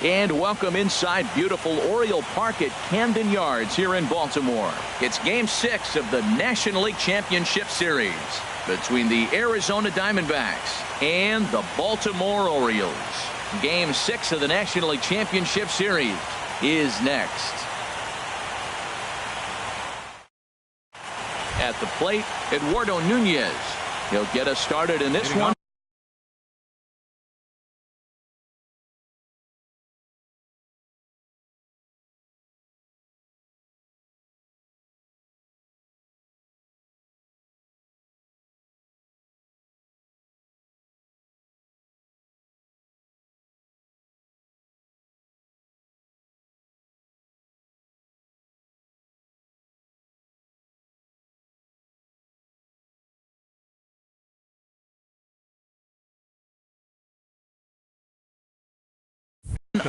And welcome inside beautiful Oriole Park at Camden Yards here in Baltimore. It's Game 6 of the National League Championship Series between the Arizona Diamondbacks and the Baltimore Orioles. Game 6 of the National League Championship Series is next. At the plate, Eduardo Nunez. He'll get us started in this one.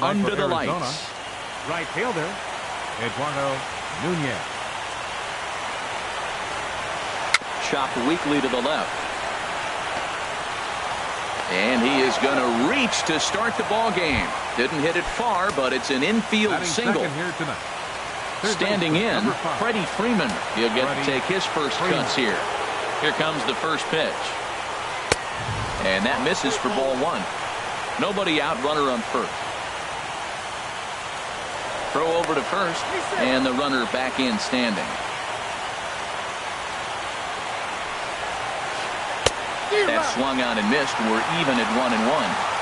Under the lights. Right fielder, Eduardo Nunez. Chopped weakly to the left. And he is going to reach to start the ball game. Didn't hit it far, but it's an infield single. Here tonight. Standing in, Freddie Freeman. He'll get to take his first cuts here. Here comes the first pitch. And that misses for ball one. Nobody out, runner on first. Throw over to first, and the runner back in standing. That swung on and missed. We're even at 1-1.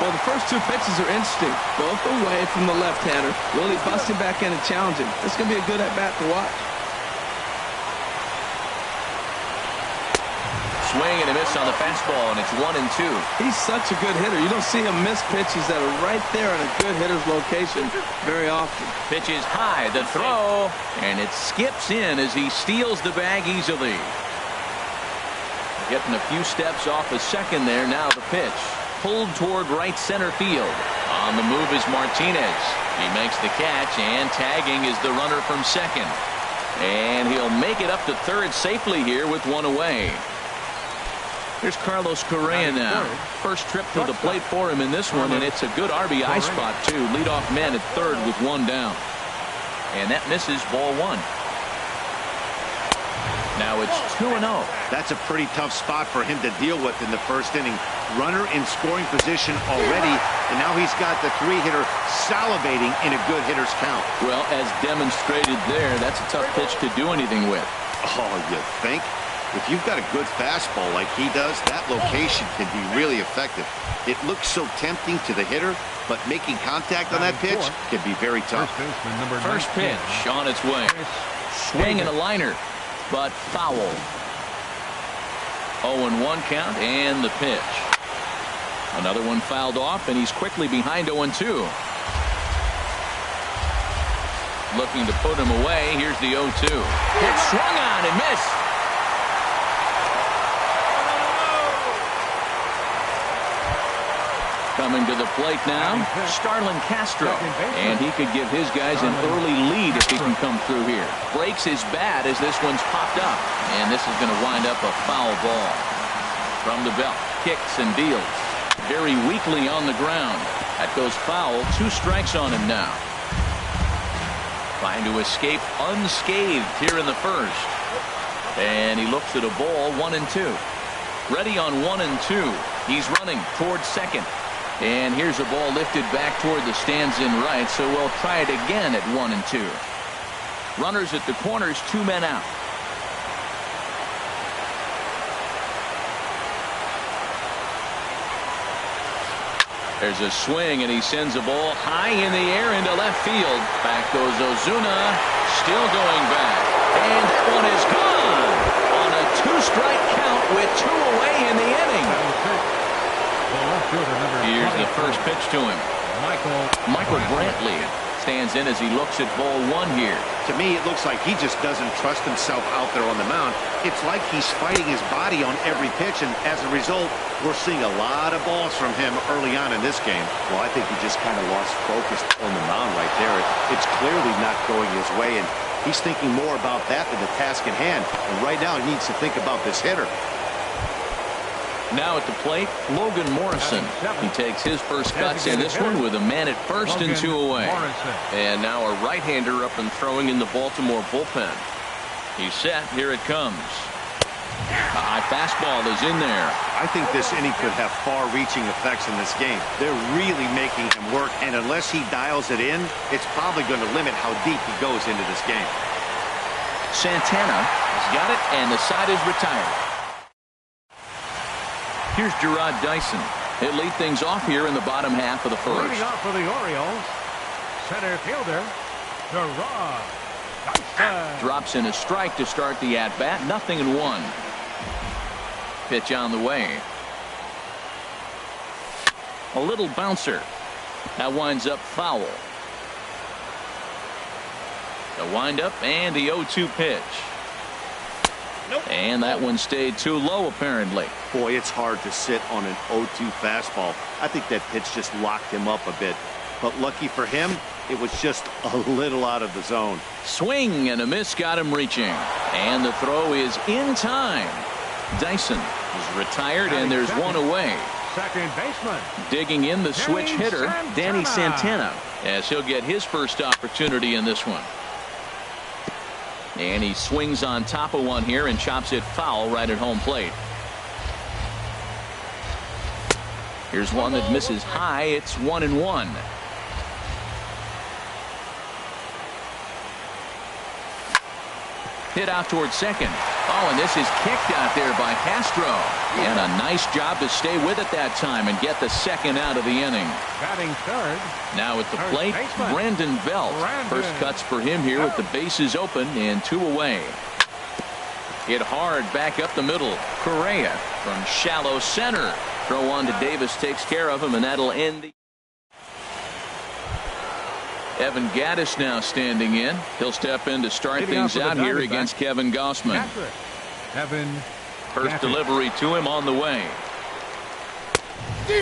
Well, the first two pitches are interesting. Both away from the left-hander. Really busting back in and challenging. It's going to be a good at-bat to watch. Swing and a miss on the fastball, and it's 1-2. He's such a good hitter. You don't see him miss pitches that are right there in a good hitter's location very often. Pitch is high, the throw, and it skips in as he steals the bag easily. Getting a few steps off a second there. Now the pitch. Pulled toward right center field. On the move is Martinez. He makes the catch, and tagging is the runner from second. And he'll make it up to third safely here with one away. Here's Carlos Correa now. First trip to the plate for him in this one, and it's a good RBI spot, too. Leadoff man at third with one down. And that misses ball one. Now it's 2-0. That's a pretty tough spot for him to deal with in the first inning. Runner in scoring position already, and now he's got the three-hitter salivating in a good hitter's count. Well, as demonstrated there, that's a tough pitch to do anything with. Oh, you think? If you've got a good fastball like he does, that location can be really effective. It looks so tempting to the hitter, but making contact on that pitch can be very tough. First pitch on its way. Swing and a liner, but foul. 0-1 count, and the pitch. Another one fouled off, and he's quickly behind 0-2. Looking to put him away. Here's the 0-2. Hit swung on and missed. Coming to the plate now, Starlin Castro. And he could give his guys an early lead if he can come through here. Breaks his bat as this one's popped up. And this is going to wind up a foul ball. From the belt, kicks and deals. Very weakly on the ground. That goes foul. 2 strikes on him now. Trying to escape unscathed here in the first. And he looks at a ball, 1-2. Ready on 1-2. He's running towards second. And here's a ball lifted back toward the stands in right, so we'll try it again at 1-2. Runners at the corners, 2 men out. There's a swing, and he sends a ball high in the air into left field. Back goes Ozuna, still going back. And that one is gone on a 2-strike count with 2 away in the inning. Here's the first pitch to him. Michael Brantley stands in as he looks at ball one here. To me, it looks like he just doesn't trust himself out there on the mound. It's like he's fighting his body on every pitch, and as a result, we're seeing a lot of balls from him early on in this game. Well, I think he just kind of lost focus on the mound right there. It's clearly not going his way, and he's thinking more about that than the task at hand. And right now, he needs to think about this hitter. Now at the plate, Logan Morrison. He takes his first cuts in this one with a man at first and 2 away. And now a right-hander up and throwing in the Baltimore bullpen. He's set. Here it comes. A high fastball is in there. I think this inning could have far-reaching effects in this game. They're really making him work, and unless he dials it in, it's probably going to limit how deep he goes into this game. Santana has got it, and the side is retired. Here's Gerard Dyson. He'll lead things off here in the bottom half of the first. Leading off for the Orioles, center fielder, Gerard Dyson. Drops in a strike to start the at-bat. 0-1. Pitch on the way. A little bouncer. That winds up foul. The windup and the 0-2 pitch. Nope. And that one stayed too low, apparently. Boy, it's hard to sit on an 0-2 fastball. I think that pitch just locked him up a bit. But lucky for him, it was just a little out of the zone. Swing and a miss got him reaching. And the throw is in time. Dyson is retired, and there's one away. Second baseman. Digging in the switch hitter, Danny Santana, as he'll get his first opportunity in this one. And he swings on top of one here and chops it foul right at home plate. Here's one that misses high. It's 1-1. Hit out towards second. Oh, and this is kicked out there by Castro. And a nice job to stay with it that time and get the second out of the inning. Batting third. Now at the plate, Brandon Belt. First cuts for him here with the bases open and 2 away. Hit hard back up the middle. Correa from shallow center. Throw on to Davis takes care of him, and that'll end the. Evan Gaddis now standing in. He'll step in to start things out here against Kevin Gossman. First delivery to him on the way.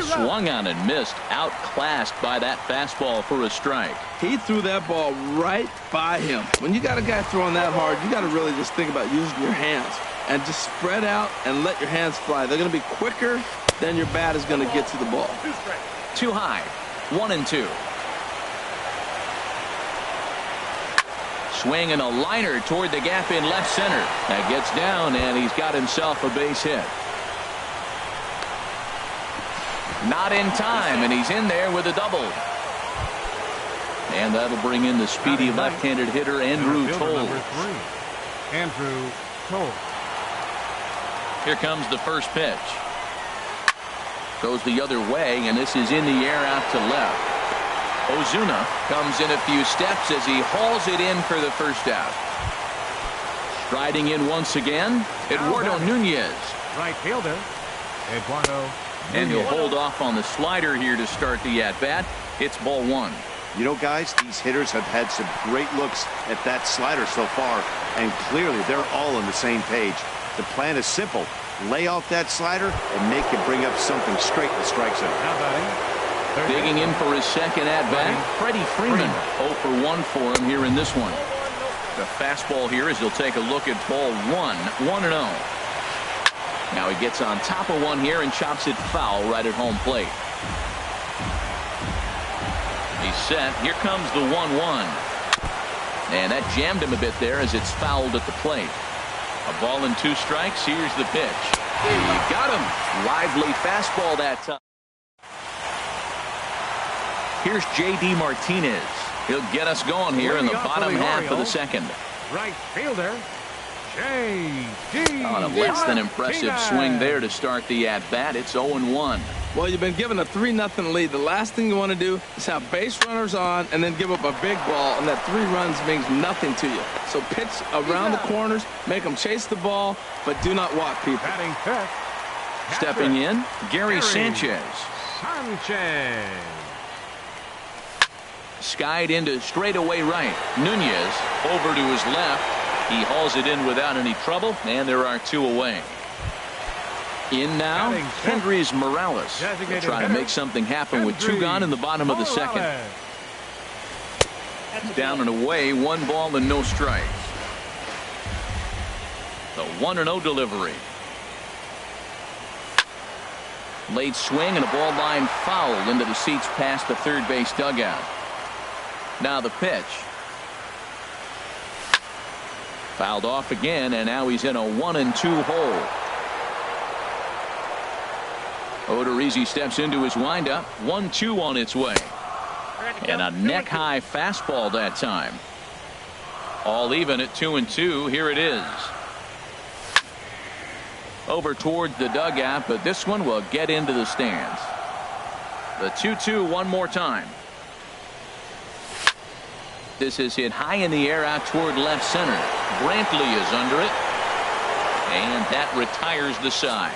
Swung on and missed. Outclassed by that fastball for a strike. He threw that ball right by him. When you got a guy throwing that hard, you got to really just think about using your hands and just spread out and let your hands fly. They're going to be quicker than your bat is going to get to the ball. Too high. 1-2. Swing and a liner toward the gap in left center. That gets down, and he's got himself a base hit. Not in time, and he's in there with a double. And that'll bring in the speedy left-handed hitter Andrew Toll. Andrew Toll. Here comes the first pitch. Goes the other way, and this is in the air out to left. Ozuna comes in a few steps as he hauls it in for the first out. Striding in once again, Eduardo Nunez. Right fielder, Eduardo Nunez. And he'll hold off on the slider here to start the at-bat. It's ball 1. You know, guys, these hitters have had some great looks at that slider so far, and clearly they're all on the same page. The plan is simple. Lay off that slider and make him bring up something straight in the strike zone. Digging in for his second at-bat, Freddie Freeman. 0 for 1 for him here in this one. The fastball here as he'll take a look at ball 1. 1-0. Now he gets on top of one here and chops it foul right at home plate. He's set. Here comes the 1-1. And that jammed him a bit there as it's fouled at the plate. A ball and 2 strikes. Here's the pitch. He got him. Lively fastball that time. Here's J.D. Martinez. He'll get us going here in the bottom half of the second. Right fielder, J.D. On a less than impressive swing there to start the at-bat. It's 0-1. Well, you've been given a 3-0 lead. The last thing you want to do is have base runners on and then give up a big ball, and that 3 runs means nothing to you. So pitch around the corners, make them chase the ball, but do not walk people. Batting fifth. Stepping in, Gary Sanchez. Skied into straightaway right. Nunez over to his left. He hauls it in without any trouble, and there are 2 away. In now, Kendrys Morales. Will try to make something happen with 2 gone in the bottom of the second. Down and away, 1 ball and no strikes. The 1-0 delivery. Late swing and a ball line foul into the seats past the third base dugout. Now the pitch. Fouled off again, and now he's in a 1-2 hole. Odorizzi steps into his windup. 1-2 on its way. And a neck-high fastball that time. All even at 2-2. Here it is. Over towards the dugout, but this one will get into the stands. The 2-2 one more time. This is hit high in the air out toward left center. Brantley is under it. And that retires the side.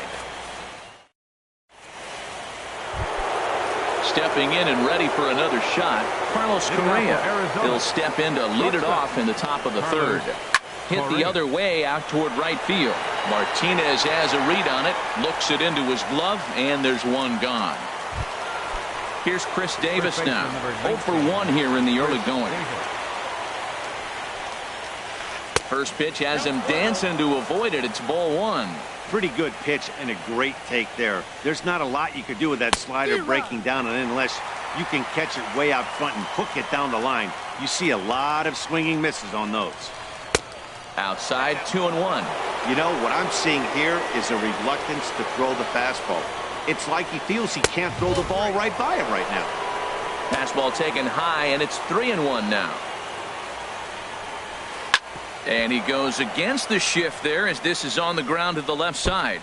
Stepping in and ready for another shot, Carlos Correa. He'll step in to lead it off in the top of the third. Hit the other way out toward right field. Martinez has a read on it, looks it into his glove, and there's one gone. Here's Chris Davis now. 0 for 1 here in the early going. First pitch has him dancing to avoid it. It's ball 1. Pretty good pitch and a great take there. There's not a lot you could do with that slider breaking down, and unless you can catch it way out front and hook it down the line, you see a lot of swinging misses on those. Outside, 2-1. You know, what I'm seeing here is a reluctance to throw the fastball. It's like he feels he can't throw the ball right by him right now. Fastball taken high, and it's 3-1 now. And he goes against the shift there as this is on the ground to the left side.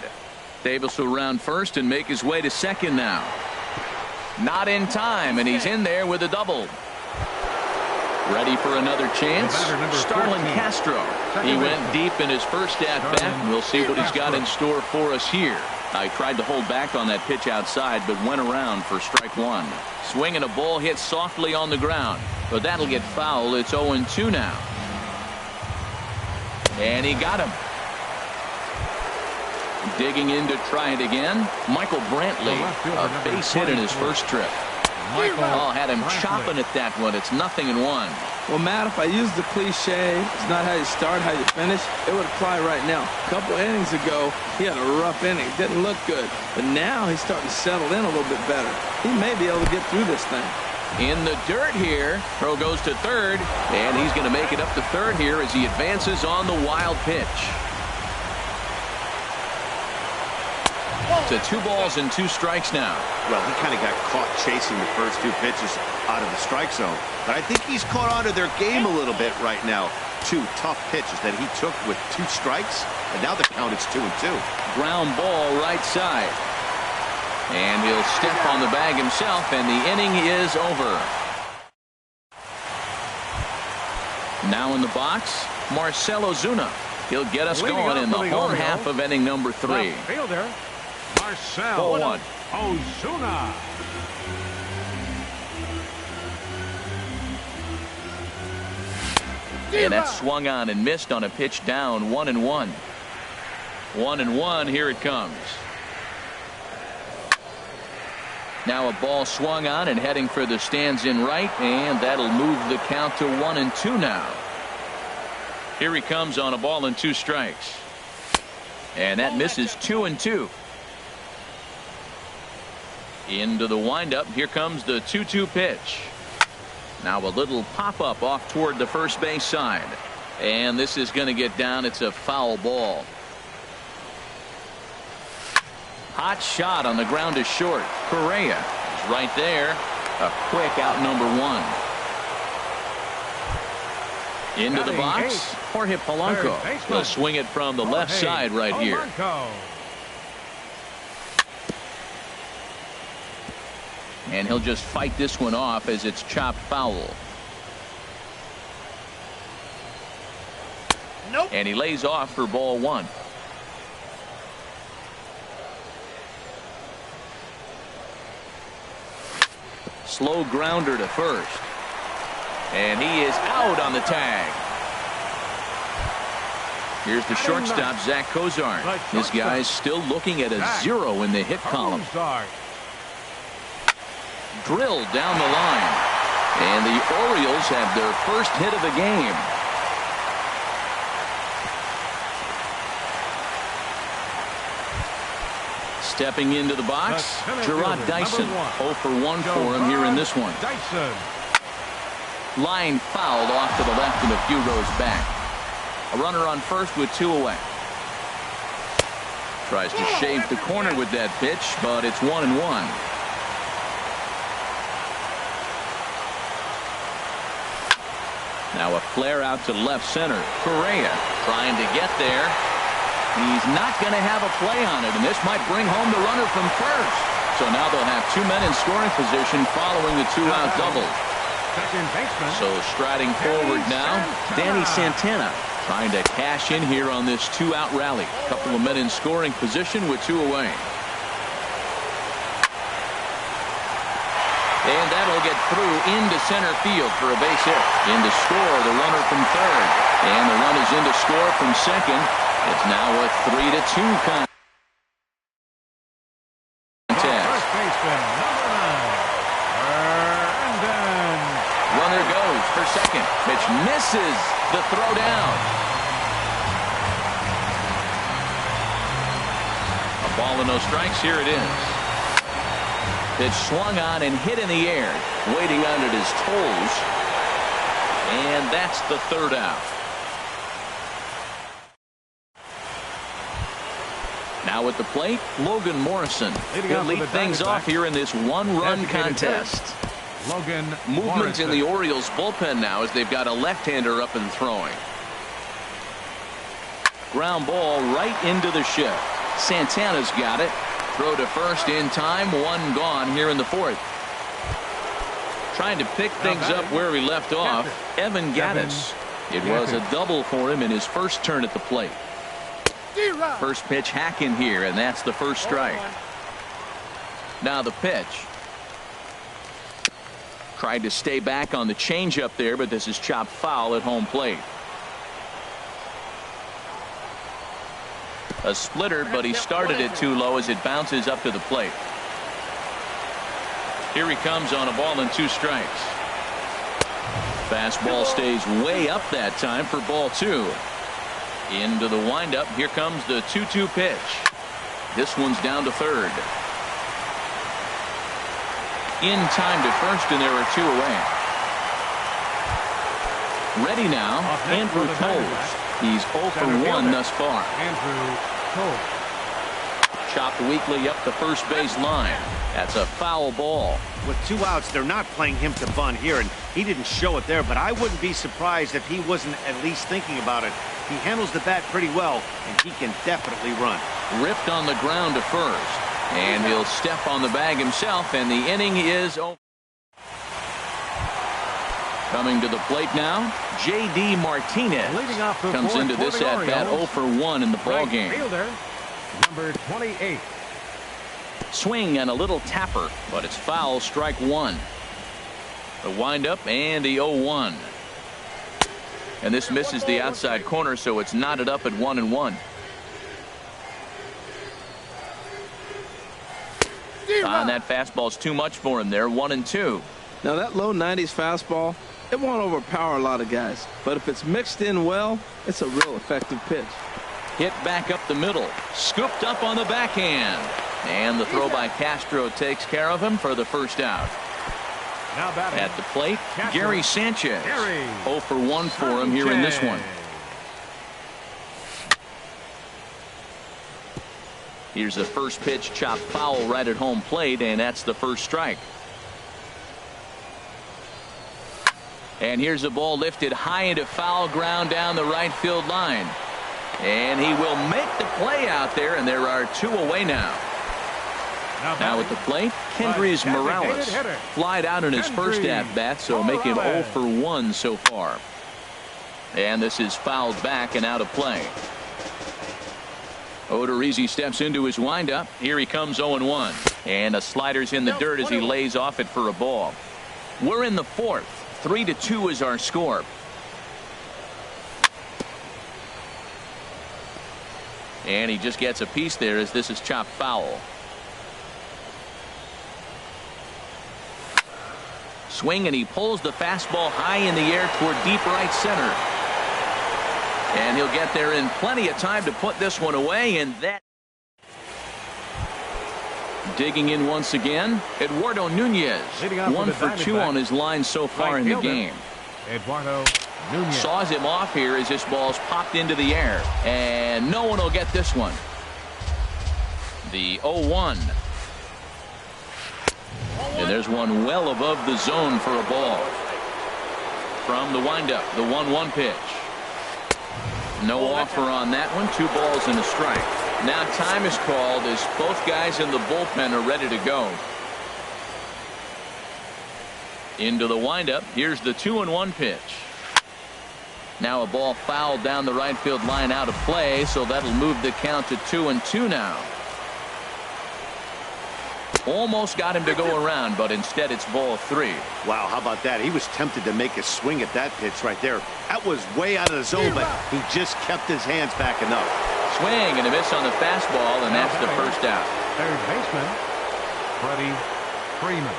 Davis will round first and make his way to second now. Not in time, and he's in there with a double. Ready for another chance? Starlin Castro. He went deep in his first at-bat, and we'll see what he's got in store for us here. I tried to hold back on that pitch outside, but went around for strike 1. Swinging a ball hit softly on the ground, but that'll get foul. It's 0-2 now. And he got him. Digging in to try it again. Michael Brantley, a base hit in his first trip. Oh, had him chopping at that one. It's 0-1. Well, Matt, if I use the cliche, it's not how you start, how you finish, it would apply right now. A couple innings ago, he had a rough inning. Didn't look good. But now he's starting to settle in a little bit better. He may be able to get through this thing. In the dirt here. Throw goes to third, and he's going to make it up to third here as he advances on the wild pitch. To 2 balls and 2 strikes now. Well, he kind of got caught chasing the first 2 pitches out of the strike zone. But I think he's caught onto their game a little bit right now. 2 tough pitches that he took with 2 strikes, and now the count is 2-2. Ground ball right side. And he'll step on the bag himself, and the inning is over. Now in the box, Marcell Ozuna. He'll get us going in the home half of inning number 3. Fielder, Marcell Ozuna. And that swung on and missed on a pitch down. 1-1. 1-1. Here it comes. Now a ball swung on and heading for the stands in right, and that'll move the count to 1-2 now. Here he comes on a ball and 2 strikes. And that misses 2-2. Into the windup. Here comes the 2-2 pitch. Now a little pop-up off toward the first base side. And this is going to get down. It's a foul ball. Hot shot on the ground is short. Correa is right there. A quick out number 1. Into the box. Jorge Polanco will swing it from the left side right here. And he'll just fight this one off as it's chopped foul. Nope. And he lays off for ball 1. Slow grounder to first. And he is out on the tag. Here's the shortstop, Zach Cozart. This guy's still looking at a 0 in the hit column. Drilled down the line. And the Orioles have their first hit of the game. Stepping into the box, Gerard Dyson. 0 for 1 for him here in this one. Dyson. Line fouled off to the left and a few rows back. A runner on first with 2 away. Tries to shave the corner with that pitch, but it's 1-1. Now a flare out to left center. Correa trying to get there. He's not going to have a play on it, and this might bring home the runner from first. So now they'll have 2 men in scoring position following the 2-out double. Second baseman. So striding forward now, Danny Santana trying to cash in here on this 2-out rally. A couple of men in scoring position with 2 away. And that'll get through into center field for a base hit. In to score the runner from third. And the run is in to score from second. It's now a 3-2 contest. First baseman, number 9. Runner goes for second. Pitch misses the throw down. A ball and no strikes. Here it is. Pitch swung on and hit in the air. Waiting on it his toes. And that's the 3rd out. Now at the plate, Logan Morrison. He'll lead things off here in this 1-run contest. Logan Movement Morrison. in the Orioles bullpen now as they've got a left-hander up and throwing. Ground ball right into the shift. Santana's got it. Throw to first in time. 1 gone here in the 4th. Trying to pick things up where he left off. Evan Gattis. It was a double for him in his first turn at the plate. First pitch hacking here, and that's the first strike. Now the pitch. Tried to stay back on the changeup there, but this is chopped foul at home plate. A splitter, but he started it too low as it bounces up to the plate. Here he comes on a ball and 2 strikes. Fastball stays way up that time for ball 2. Into the windup. Here comes the 2-2 pitch. This one's down to third. In time to first, and there are 2 away. Ready now, Andrew Coles. He's 0 for 1 thus far. Andrew Cole. Chopped weakly up the first base line. That's a foul ball. With 2 outs, they're not playing him to bunt here, and he didn't show it there, but I wouldn't be surprised if he wasn't at least thinking about it. He handles the bat pretty well, and he can definitely run. Ripped on the ground to first, and he'll step on the bag himself, and the inning is over. Coming to the plate now, J.D. Martinez Leading off the comes 4th into this at bat 0 for 1 in the ball Right game. fielder, number 28. Swing and a little tapper, but it's foul, strike 1. The windup and the 0-1. And this misses the outside corner, so it's knotted up at 1-1. And that fastball's too much for him there. 1-2. Now that low 90s fastball, it won't overpower a lot of guys, but if it's mixed in well, it's a real effective pitch. Hit back up the middle, scooped up on the backhand, and the throw by Castro takes care of him for the first out. Now batting At the plate, Castro. Gary Sanchez. Gary 0 for 1 for him here in this one. Here's the first pitch, chopped foul right at home plate, and that's the first strike. And here's a ball lifted high into foul ground down the right field line. And he will make the play out there, and there are 2 away now. Now at the plate, Kendrys Morales flied out in his first at-bat, so make him 0 for 1 so far. And this is fouled back and out of play. Odorizzi steps into his windup. Here he comes 0-1. And a slider's in the dirt as he lays off it for a ball. We're in the 4th. 3-2 is our score. And he just gets a piece there as this is chopped foul. Swing, and he pulls the fastball high in the air toward deep right center. And he'll get there in plenty of time to put this one away, and that Digging in once again, Eduardo Nunez. Leading off 1 with for the 2 on his line so far right in the fielder, game. Eduardo Nunez. Saws him off here as this ball's popped into the air. And no one will get this one. The 0-1. And there's one well above the zone for a ball. From the windup, the 1-1 pitch. No offer on that one. 2 balls and a strike. Now time is called as both guys in the bullpen are ready to go. Into the windup. Here's the 2-1 pitch. Now a ball fouled down the right field line out of play, so that'll move the count to 2-2 now. Almost got him to go around, but instead it's ball 3. Wow, how about that? He was tempted to make a swing at that pitch right there. That was way out of the zone, but he just kept his hands back enough. Swing and a miss on the fastball, and that's the first out. Third baseman, Freddie Freeman.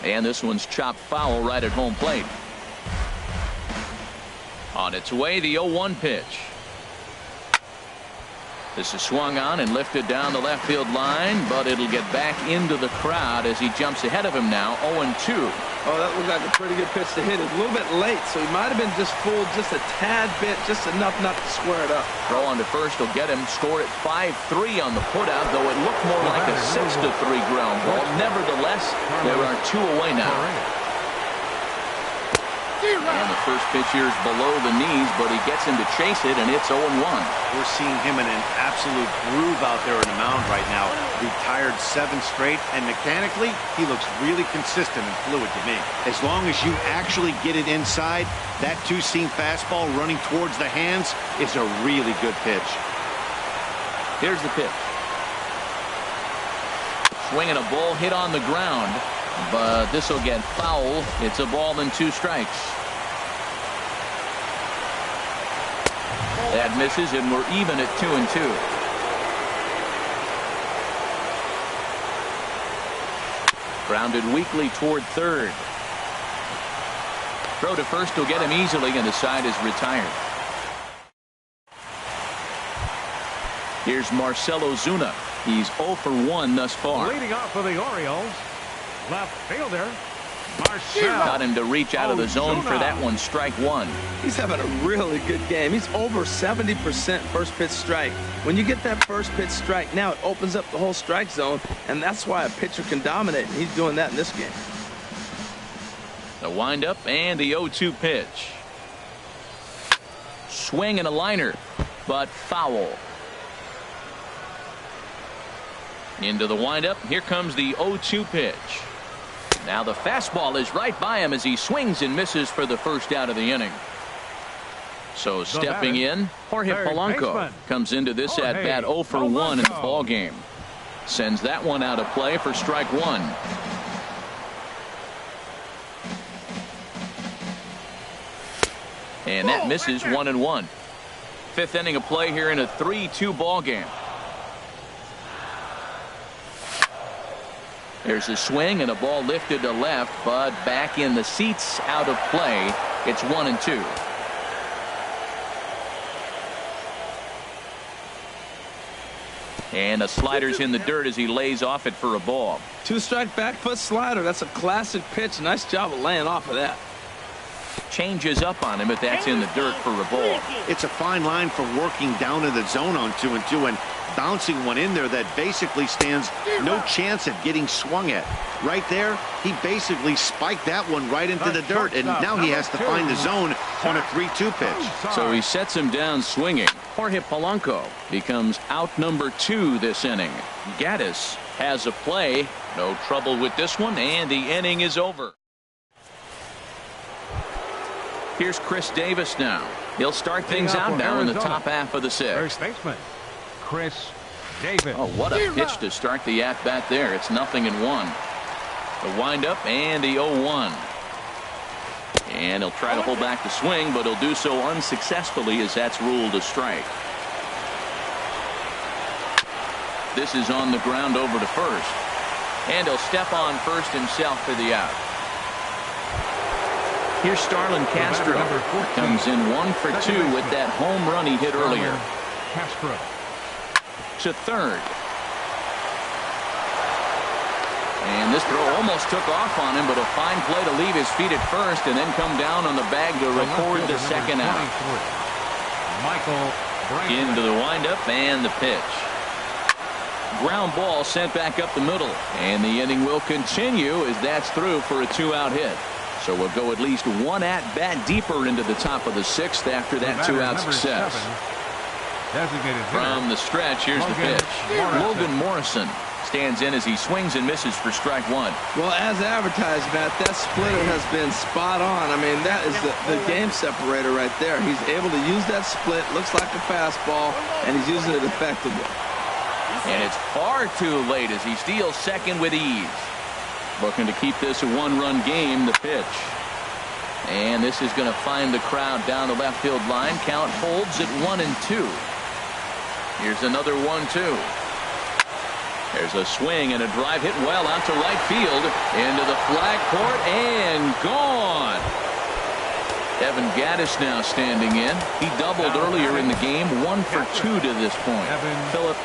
And this one's chopped foul right at home plate. On its way, the 0-1 pitch. This is swung on and lifted down the left field line, but it'll get back into the crowd as he jumps ahead of him now, 0-2. Oh, that looked like a pretty good pitch to hit. It a little bit late, so he might have been just fooled just a tad bit, just enough not to square it up. Throw on to first will get him. Score at 5-3 on the putout, though it looked more like a 6-3 ground ball. Nevertheless, there are 2 away now. And the first pitch here is below the knees, but he gets him to chase it, and it's 0-1. We're seeing him in an absolute groove out there on the mound right now. Retired 7 straight, and mechanically, he looks really consistent and fluid to me. As long as you actually get it inside, that two-seam fastball running towards the hands is a really good pitch. Here's the pitch. Swinging a ball hit on the ground, but this will get foul. It's a ball and 2 strikes. That misses, and we're even at 2-2. Grounded weakly toward third. Throw to first will get him easily, and the side is retired. Here's Marcell Ozuna. He's 0 for 1 thus far. Leading off for the Orioles, left fielder, Marcell. Got him to reach out of the zone for that one. Strike 1. He's having a really good game. He's over 70% first pitch strike. When you get that first pitch strike, now it opens up the whole strike zone, and that's why a pitcher can dominate, and he's doing that in this game. The windup and the 0-2 pitch. Swing and a liner, but foul. Into the windup. Here comes the 0-2 pitch. Now the fastball is right by him as he swings and misses for the first out of the inning. So stepping in, Jorge Polanco comes into this at bat 0 for 1 in the ball game. Sends that one out of play for strike 1. And that misses 1-1. 5th inning of play here in a 3-2 ball game. There's a swing and a ball lifted to left, but back in the seats, out of play. It's 1-2. And the slider's in the dirt as he lays off it for a ball. 2-strike back foot slider. That's a classic pitch. Nice job of laying off of that. Changes up on him, but that's in the dirt for a ball. It's a fine line for working down in the zone on 2-2 and bouncing one in there that basically stands no chance at getting swung at. Right there, he basically spiked that one right into the dirt, and now he has to find the zone on a 3-2 pitch. So he sets him down swinging. Jorge Polanco becomes out number 2 this inning. Gaddis has a play. No trouble with this one, and the inning is over. Here's Chris Davis now. He'll start things out now in the top half of the 6th. First baseman, Chris Davis. Oh, what a pitch to start the at-bat there. It's 0-1. The windup and the 0-1. And he'll try to hold back the swing, but he'll do so unsuccessfully as that's ruled a strike. This is on the ground over to first. And he'll step on first himself for the out. Here's Starlin Castro. Comes in 1 for 2 with that home run he hit earlier. Castro. To third. And this throw almost took off on him, but a fine play to leave his feet at first and then come down on the bag to record the second out. Into the windup and the pitch. Ground ball sent back up the middle, and the inning will continue as that's through for a 2-out hit. So we'll go at least one at bat deeper into the top of the 6th after that 2-out success. From the stretch, here's the pitch. Logan Morrison stands in as he swings and misses for strike 1. Well, as advertised, Matt, that splitter has been spot on. I mean, that is the game separator right there. He's able to use that split, looks like a fastball, and he's using it effectively. And it's far too late as he steals second with ease. Looking to keep this a one-run game, the pitch. And this is going to find the crowd down the left field line. Count holds at 1-2. Here's another 1-2. There's a swing and a drive hit well out to right field. Into the flag court and gone. Evan Gaddis now standing in. He doubled earlier in the game. 1 for 2 to this point. Philip.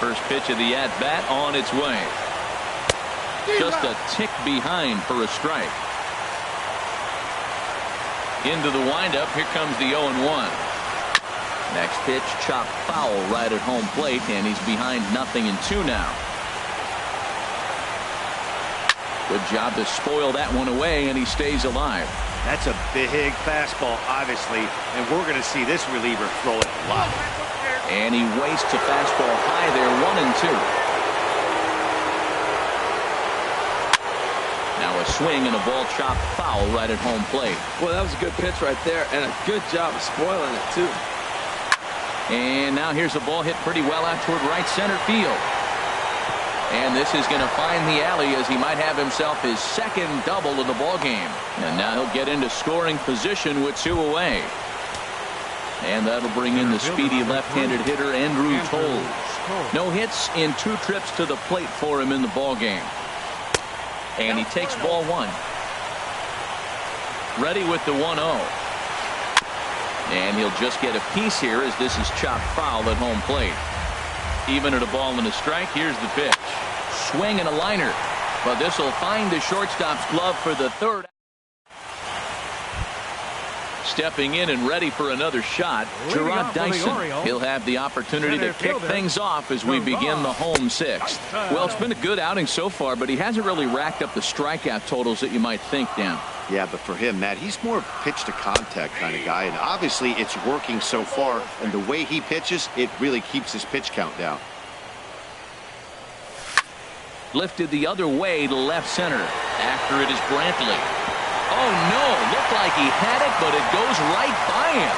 First pitch of the at-bat on its way. Just a tick behind for a strike. Into the windup. Here comes the 0-1. Next pitch, chopped foul right at home plate, and he's behind 0-2 now. Good job to spoil that one away, and he stays alive. That's a big fastball, obviously, and we're going to see this reliever throw it a lot. And he wastes a fastball high there, 1-2. Now a swing and a ball chopped foul right at home plate. Well, that was a good pitch right there, and a good job of spoiling it, too. And now here's a ball hit pretty well out toward right center field. And this is going to find the alley as he might have himself his second double of the ball game. And now he'll get into scoring position with 2 away. And that'll bring in the speedy left-handed hitter Andrew Toles. No hits in 2 trips to the plate for him in the ball game. And he takes ball 1. Ready with the 1-0. And he'll just get a piece here as this is chopped foul at home plate. Even at a ball and a strike, here's the pitch. Swing and a liner. But this will find the shortstop's glove for the 3rd. Stepping in and ready for another shot, Gerard Dyson. He'll have the opportunity to kick things off as we begin the home 6th. Well, it's been a good outing so far, but he hasn't really racked up the strikeout totals that you might think, Dan. Yeah, but for him, Matt, he's more pitch to contact kind of guy, and obviously it's working so far, and the way he pitches, it really keeps his pitch count down. Lifted the other way to left center. After it is Brantley. Oh, no. Looked like he had it, but it goes right by him.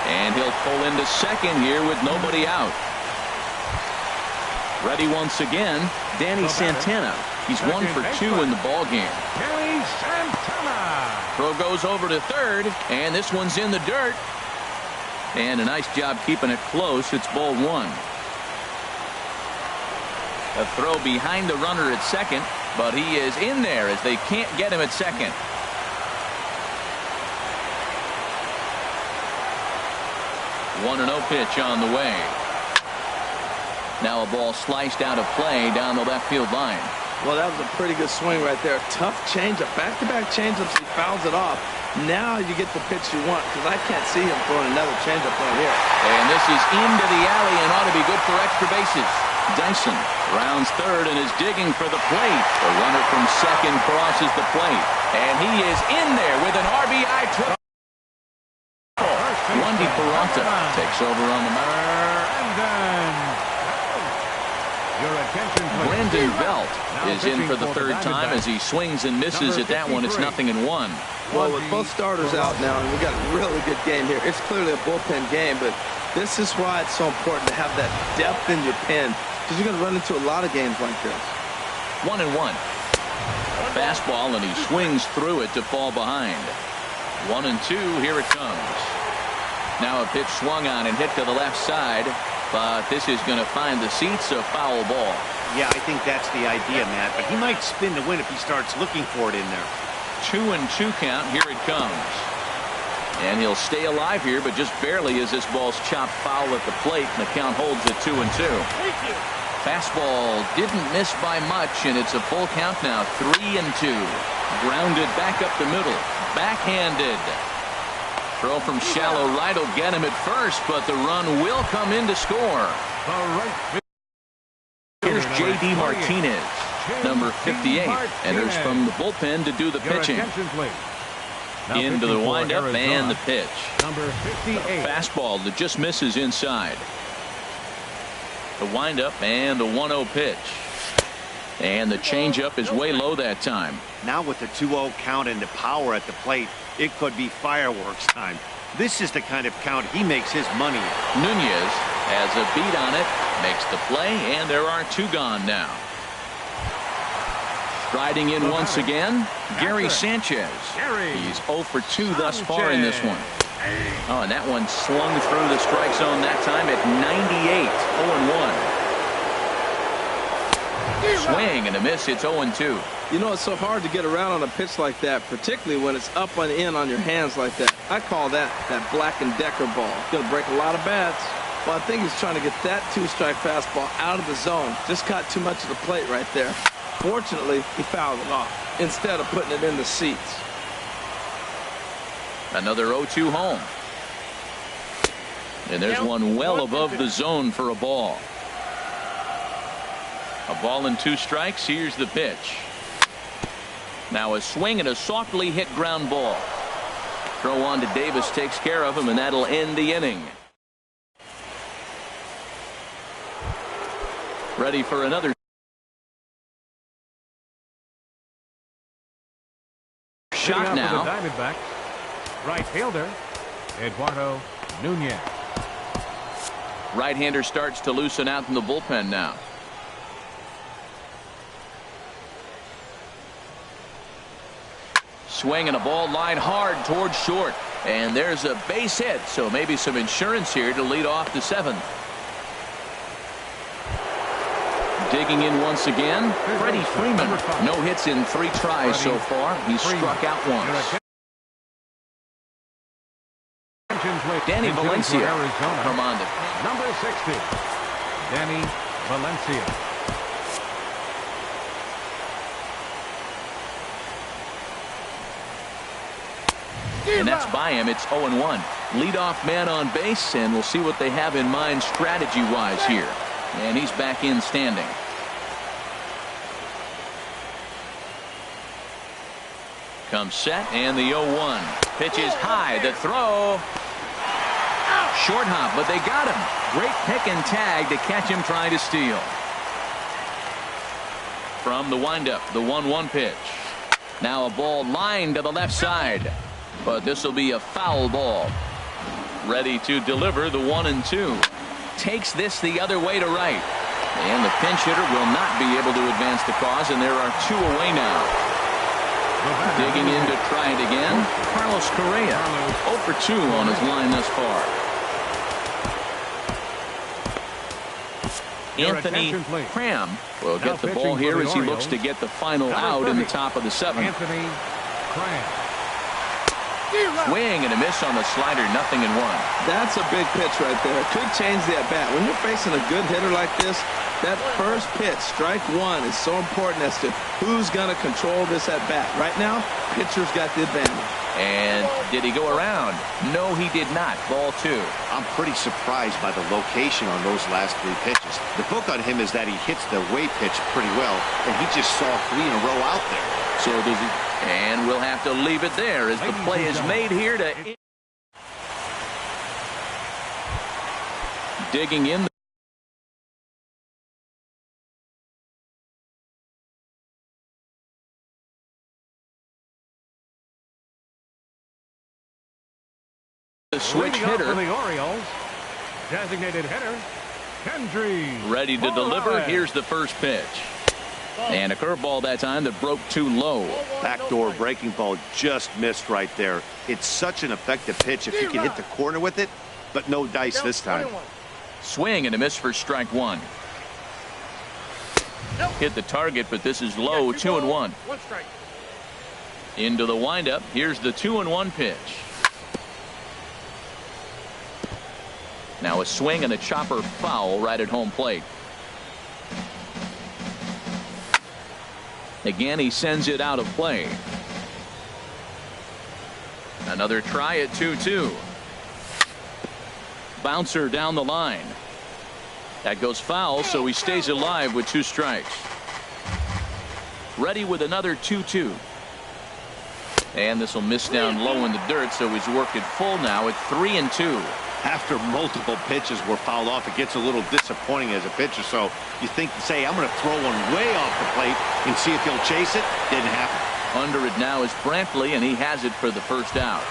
And he'll pull into second here with nobody out. Ready once again, Danny Santana. He's 1 for 2 in the ball game. Danny Santana. Throw goes over to third, and this one's in the dirt. And a nice job keeping it close. It's ball 1. A throw behind the runner at second, but he is in there as they can't get him at second. One 1-0 pitch on the way. Now a ball sliced out of play down the left field line. Well, that was a pretty good swing right there. Tough changeup. Back-to-back changeups. He fouls it off. Now you get the pitch you want, because I can't see him throwing another changeup right here. And this is into the alley and ought to be good for extra bases. Dyson rounds third and is digging for the plate. The runner from second crosses the plate. And he is in there with an RBI triple. Wendy Peralta takes over on the mound. Brandon Belt is in for the 3rd time as he swings and misses at that one. It's 0-1. Well, with both starters out now, and we got a really good game here. It's clearly a bullpen game, but this is why it's so important to have that depth in your pen, because you're going to run into a lot of games like this. 1-1. A fastball, and he swings through it to fall behind. 1-2. Here it comes. Now a pitch swung on and hit to the left side, but this is going to find the seats, a foul ball. Yeah, I think that's the idea, Matt, but he might spin to win if he starts looking for it in there. 2-2 count. Here it comes. And he'll stay alive here, but just barely as this ball's chopped foul at the plate, and the count holds at 2-2. Fastball didn't miss by much, and it's a full count now. 3-2. Grounded back up the middle. Backhanded. Throw from shallow right will get him at first, but the run will come in to score. Here's J.D. Martinez, number 58, enters from the bullpen to do the pitching. Into the windup and the pitch. Number 58. Fastball that just misses inside. The windup and the 1-0 pitch. And the changeup is way low that time. Now with the 2-0 count and the power at the plate, it could be fireworks time. This is the kind of count he makes his money. Nunez has a beat on it, makes the play, and there are 2 gone now. Striding in once again, Gary Sanchez. He's 0 for 2 thus far in this one. Oh, and that one slung through the strike zone that time at 98. 0-1. Swing and a miss. It's 0-2. You know, it's so hard to get around on a pitch like that, particularly when it's up and in on your hands like that. I call that Black & Decker ball. It's going to break a lot of bats. Well, I think he's trying to get that 2-strike fastball out of the zone. Just caught too much of the plate right there. Fortunately, he fouled it off instead of putting it in the seats. Another 0-2 home. And there's one well above the zone for a ball. A ball and 2 strikes. Here's the pitch. Now a swing and a softly hit ground ball. Throw on to Davis takes care of him, and that'll end the inning. Ready for another shot now. Right fielder, Eduardo Nunez. Right-hander starts to loosen out in the bullpen now. Swing and a ball line hard towards short. And there's a base hit, so maybe some insurance here to lead off the 7th. Digging in once again, Freddie Freeman. No hits in 3 tries so far. He's struck out once. Danny Valencia come on to number 60. Danny Valencia. And that's by him. It's 0-1. Leadoff man on base, and we'll see what they have in mind strategy-wise here. And he's back in standing. Comes set, and the 0-1. Pitch is high. The throw. Short hop, but they got him. Great pick and tag to catch him trying to steal. From the windup, the 1-1 pitch. Now a ball lined to the left side. But this will be a foul ball. Ready to deliver the 1-2. Takes this the other way to right. And the pinch hitter will not be able to advance the cause, and there are 2 away now. Digging in to try it again, Carlos Correa. 0 for 2 on his line thus far. Anthony Cram will get the ball here as he looks to get the final out in the top of the 7th. Anthony Cram. Swing and a miss on the slider, 0-1. That's a big pitch right there. It could change the at-bat. When you're facing a good hitter like this, that first pitch, strike 1, is so important as to who's going to control this at-bat. Right now, pitcher's got the advantage. And did he go around? No, he did not. Ball 2. I'm pretty surprised by the location on those last 3 pitches. The book on him is that he hits the way pitch pretty well, and he just saw 3 in a row out there. So does he? And we'll have to leave it there as the play is made here to digging in. The switch hitter. For the Orioles, designated hitter, Hendry. Ready to deliver. Here's the first pitch. And a curveball that time that broke too low. Backdoor breaking ball just missed right there. It's such an effective pitch if you can hit the corner with it, but no dice this time. Swing and a miss for strike 1. Hit the target, but this is low. 2-1. Into the windup. Here's the 2-1 pitch. Now a swing and a chopper foul right at home plate. Again, he sends it out of play. Another try at 2-2. Bouncer down the line. That goes foul, so he stays alive with 2 strikes. Ready with another 2-2. And this will miss down low in the dirt, so he's worked it full now at 3-2. After multiple pitches were fouled off, it gets a little disappointing as a pitcher. So you think, say, I'm going to throw one way off the plate and see if he'll chase it. Didn't happen. Under it now is Brantley, and he has it for the first out.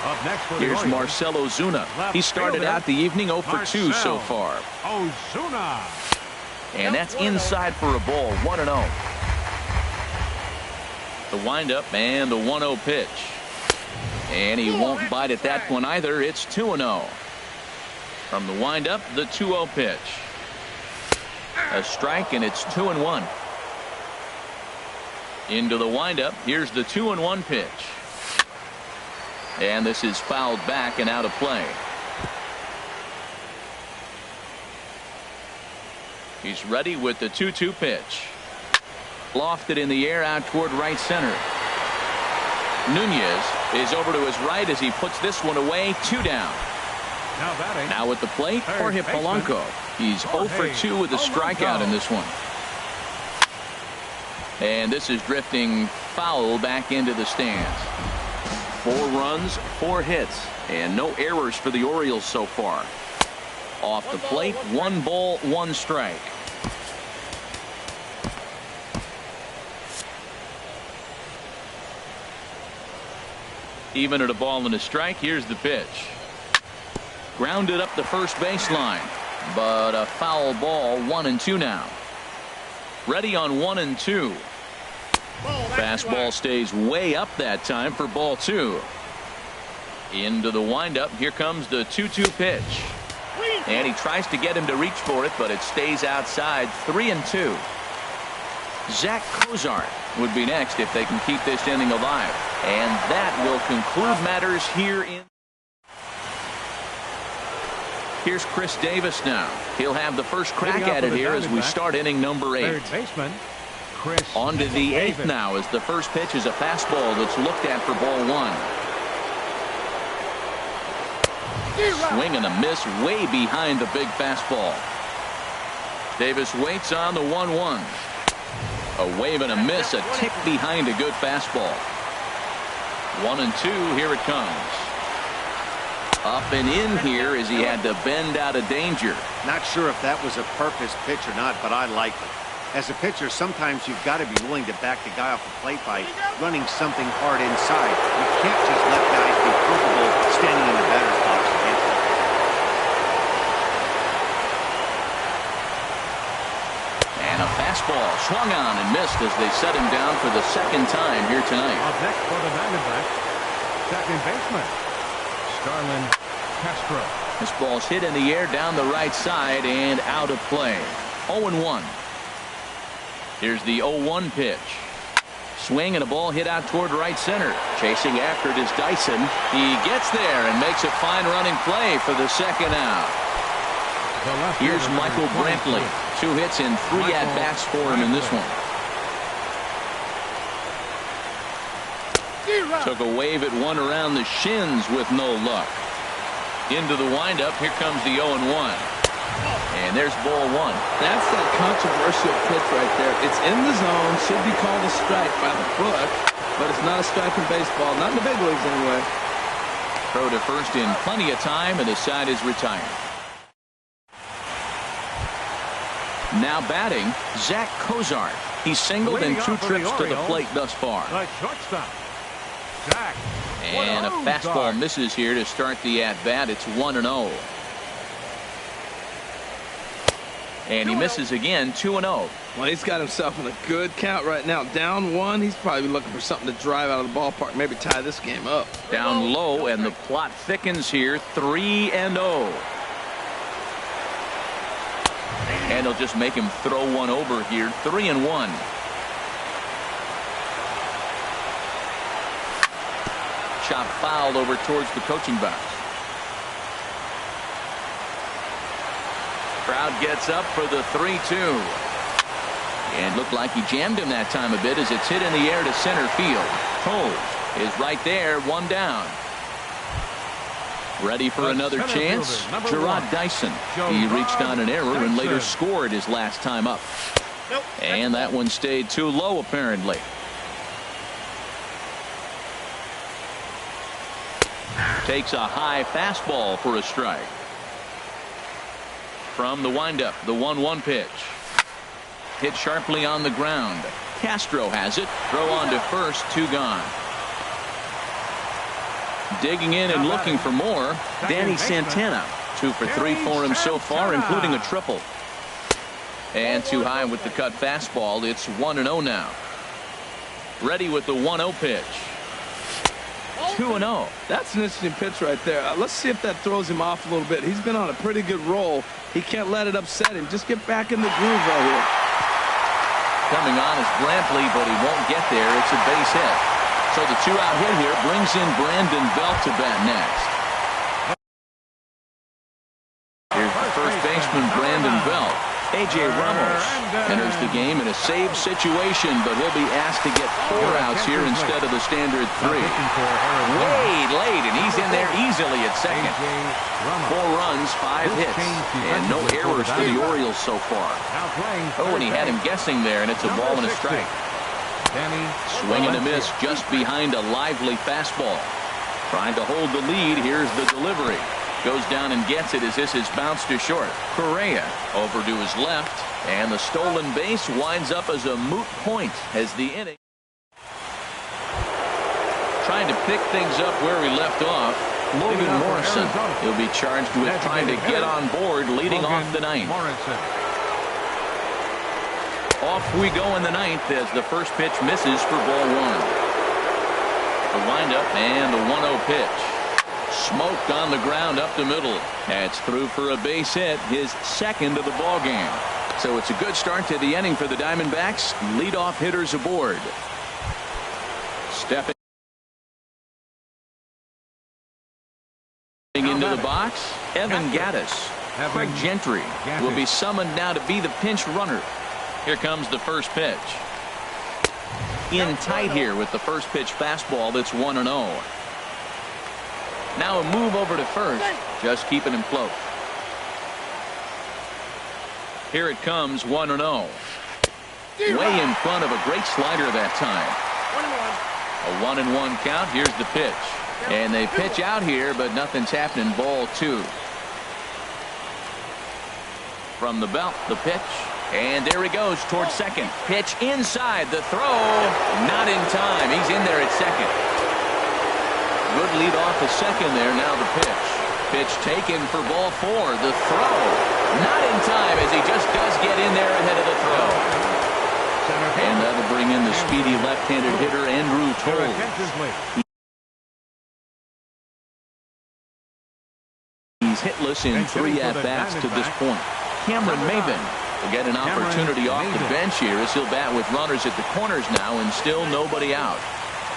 Up next for the Here's Orioles, Marcell Ozuna. He started fielder, out the evening 0 for 2 so Marcell far. Ozuna. And that's inside for a ball, 1-0. The windup and the 1-0 pitch. And he won't bite at that one either. It's 2-0. From the windup, the 2-0 pitch. A strike, and it's 2-1. Into the windup. Here's the 2-1 pitch. And this is fouled back and out of play. He's ready with the 2-2 pitch. Lofted in the air out toward right center. Nunez is over to his right as he puts this one away. 2 down. Now batting. Now at the plate, Jorge Polanco. He's 0 for 2 with a strikeout in this one. And this is drifting foul back into the stands. 4 runs, 4 hits, and no errors for the Orioles so far. Off the plate, 1 ball, 1 strike. Even at a ball and a strike. Here's the pitch. Grounded up the first baseline, but a foul ball. 1-2 now. Ready on 1-2. Fastball stays way up that time for ball 2. Into the windup. Here comes the 2-2 pitch. And he tries to get him to reach for it, but it stays outside. 3-2. Zach Cozart would be next if they can keep this inning alive. And that will conclude matters here in. Here's Chris Davis now. He'll have the first crack at it here as we start inning number 8. Third baseman, Chris On to the 8th Davis. now as the first pitch is a fastball that's looked at for ball 1. Swing and a miss way behind the big fastball. Davis waits on the 1-1. A wave and a miss, a tick behind a good fastball. 1-2, here it comes. Up and in here as he had to bend out of danger. Not sure if that was a purpose pitch or not, but I like it. As a pitcher, sometimes you've got to be willing to back the guy off the plate by running something hard inside. You can't just let guys be comfortable standing in the batter's box against him. And a fastball swung on and missed as they set him down for the second time here tonight. Up next for the Diamondbacks, second baseman, Starlin Castro. This ball's hit in the air down the right side and out of play. 0-1. Here's the 0-1 pitch. Swing and a ball hit out toward right center. Chasing after it is Dyson. He gets there and makes a fine running play for the second out. Here's Michael Brantley. 2 hits and 3 at-bats for him in this one. Took a wave at one around the shins with no luck. Into the windup. Here comes the 0-1. And there's ball 1. That's that controversial pitch right there. It's in the zone, should be called a strike by the book, but it's not a strike in baseball, not in the big leagues anyway. Throw to first in plenty of time, and the side is retired. Now batting, Zach Cozart. He's singled in 2 trips to the plate thus far. The shortstop, Zach. And a fastball misses here to start the at-bat. It's 1-0. And he misses again, 2-0. Well, he's got himself in a good count right now. Down 1, he's probably looking for something to drive out of the ballpark, maybe tie this game up. Down low, and the plot thickens here, 3-0. And he'll just make him throw one over here, 3-1. chop foul over towards the coaching box. Crowd gets up for the 3-2. And looked like he jammed him that time a bit as it's hit in the air to center field. Hose is right there, one down. Ready for another chance? Gerard Dyson. He reached on an error and later scored his last time up. And that one stayed too low apparently. Takes a high fastball for a strike. From the windup, the 1-1 pitch. Hit sharply on the ground. Castro has it. Throw on to first, 2 gone. Digging in and looking for more, Danny Santana. 2 for 3 for him so far, including a triple. And too high with the cut fastball. It's 1-0 now. Ready with the 1-0 pitch. 2-0. That's an interesting pitch right there. Let's see if that throws him off a little bit. He's been on a pretty good roll. He can't let it upset him. Just get back in the groove right here. Coming on is Brantley, but he won't get there. It's a base hit. So the 2-out hit here brings in Brandon Belt to bat next. Here's the first baseman, Brandon Belt. A.J. Ramos enters the game in a save situation, but he'll be asked to get 4 outs here instead of the standard 3. Way late, and he's in there easily at second. 4 runs, 5 hits, and no errors for the Orioles so far. Oh, and he had him guessing there, and it's a ball and a strike. Swing and a miss just behind a lively fastball. Trying to hold the lead. Here's the delivery. Goes down and gets it as this is bounced to short. Correa over to his left, and the stolen base winds up as a moot point as the inning. Trying to pick things up where we left off, Logan Morrison. He'll be charged with trying to get on board leading off the 9th. Off we go in the 9th as the first pitch misses for ball 1. The windup and the 1-0 pitch. Smoked on the ground up the middle. That's through for a base hit, his second of the ball game. So it's a good start to the inning for the Diamondbacks. Leadoff hitters aboard. Stepping into the box, Evan Gattis. Craig Gentry will be summoned now to be the pinch runner. Here comes the first pitch. In tight here with the first pitch fastball. That's 1-0. Now a move over to first, just keeping him close. Here it comes, 1-0. Way in front of a great slider that time. A 1-1 count. Here's the pitch. And they pitch out here, but nothing's happening. Ball 2. From the belt, the pitch. And there he goes towards second. Pitch inside. The throw. Not in time. He's in there at second. Good lead off the second there. Now the pitch. Pitch taken for ball 4. The throw. Not in time as he just does get in there ahead of the throw. And that'll bring in the speedy left-handed hitter Andrew Toles. He's hitless in 3 at-bats to this point. Cameron Maben will get an opportunity off the bench here as he'll bat with runners at the corners now and still nobody out.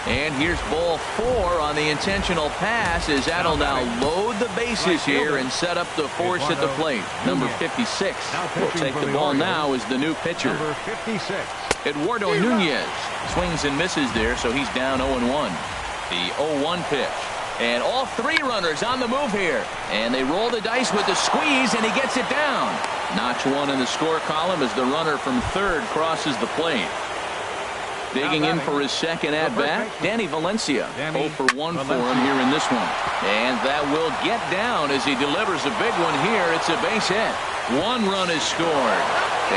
And here's ball 4 on the intentional pass as that'll now load the bases here and set up the force at the plate. Number 56 will take the ball now as the new pitcher. Eduardo Nunez swings and misses there, so he's down 0-1. The 0-1 pitch. And all 3 runners on the move here. And they roll the dice with the squeeze, and he gets it down. Notch 1 in the score column as the runner from third crosses the plate. Digging in for his second at-bat, Danny Valencia. 0 for 1 for him here in this one. And that will get down as he delivers a big one here. It's a base hit. 1 run is scored.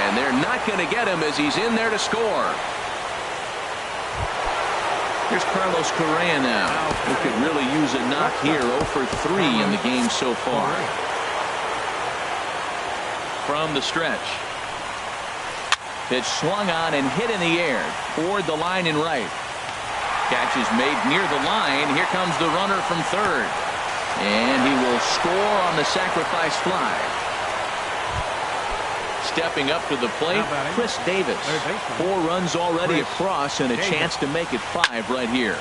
And they're not going to get him as he's in there to score. Here's Carlos Correa now, who could really use a knock here. 0 for 3 in the game so far. From the stretch. Pitch swung on and hit in the air toward the line and right. Catch is made near the line. Here comes the runner from third. And he will score on the sacrifice fly. Stepping up to the plate, Chris Davis. 4 runs already across and a chance to make it 5 right here.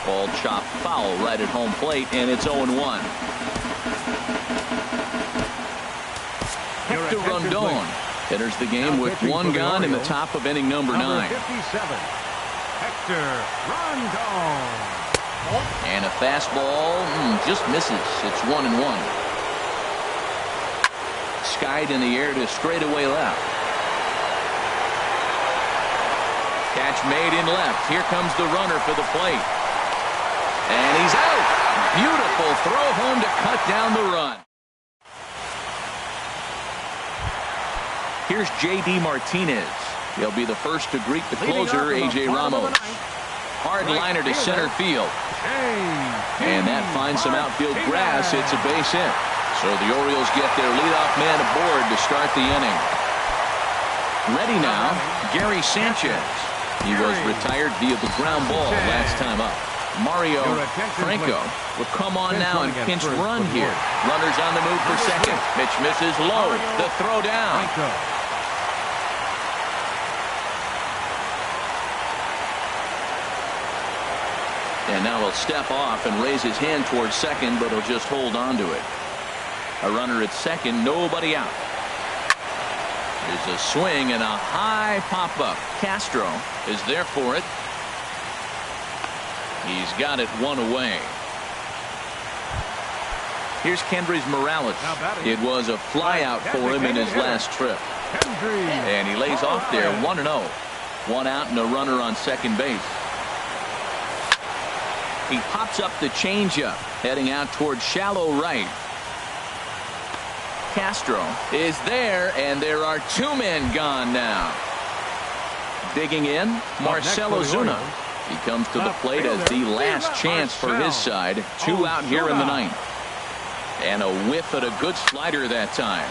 Ball chopped foul right at home plate, and it's 0-1. Hector Rondon enters the game with one gone in the top of inning number 9. 57, Hector Rondon. And a fastball just misses. It's 1-1. Skied in the air to straightaway left. Catch made in left. Here comes the runner for the plate. And he's out. Beautiful throw home to cut down the run. Here's J.D. Martinez. He'll be the first to greet the closer, A.J. Ramos. Hard liner to center field. And that finds some outfield grass. It's a base hit. So the Orioles get their leadoff man aboard to start the inning. Ready now, Gary Sanchez. He was retired via the ground ball last time up. Mario Franco will come on now and pinch run here. Runners on the move for second. Pitch misses low. The throw down. And now he'll step off and raise his hand towards second, but he'll just hold on to it. A runner at second, nobody out. There's a swing and a high pop-up. Castro is there for it. He's got it one away. Here's Kendrys Morales. It was a flyout for him in his last trip. And he lays off there 1-0. One out and a runner on second base. He pops up the changeup, heading out towards shallow right. Castro is there, and there are two men gone now. Digging in, Marcell Ozuna. He comes to the plate as the last chance for his side. Two out here in the ninth. And a whiff at a good slider that time.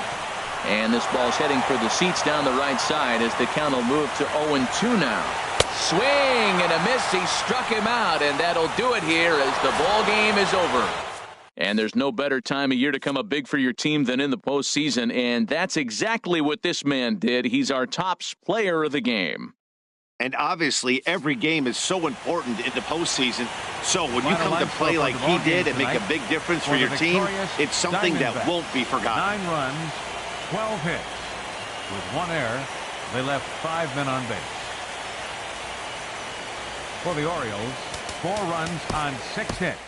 And this ball's heading for the seats down the right side as the count will move to 0-2 now. Swing and a miss. He struck him out, and that'll do it here as the ball game is over. And there's no better time of year to come up big for your team than in the postseason, and that's exactly what this man did. He's our top player of the game. And obviously, every game is so important in the postseason. So when you come to play like he did and make a big difference for your team, it's something that won't be forgotten. 9 runs, 12 hits. With 1 error, they left 5 men on base. For the Orioles, 4 runs on 6 hits.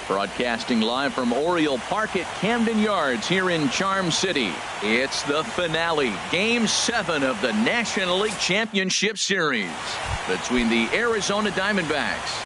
Broadcasting live from Oriole Park at Camden Yards here in Charm City. It's the finale, Game 7 of the National League Championship Series between the Arizona Diamondbacks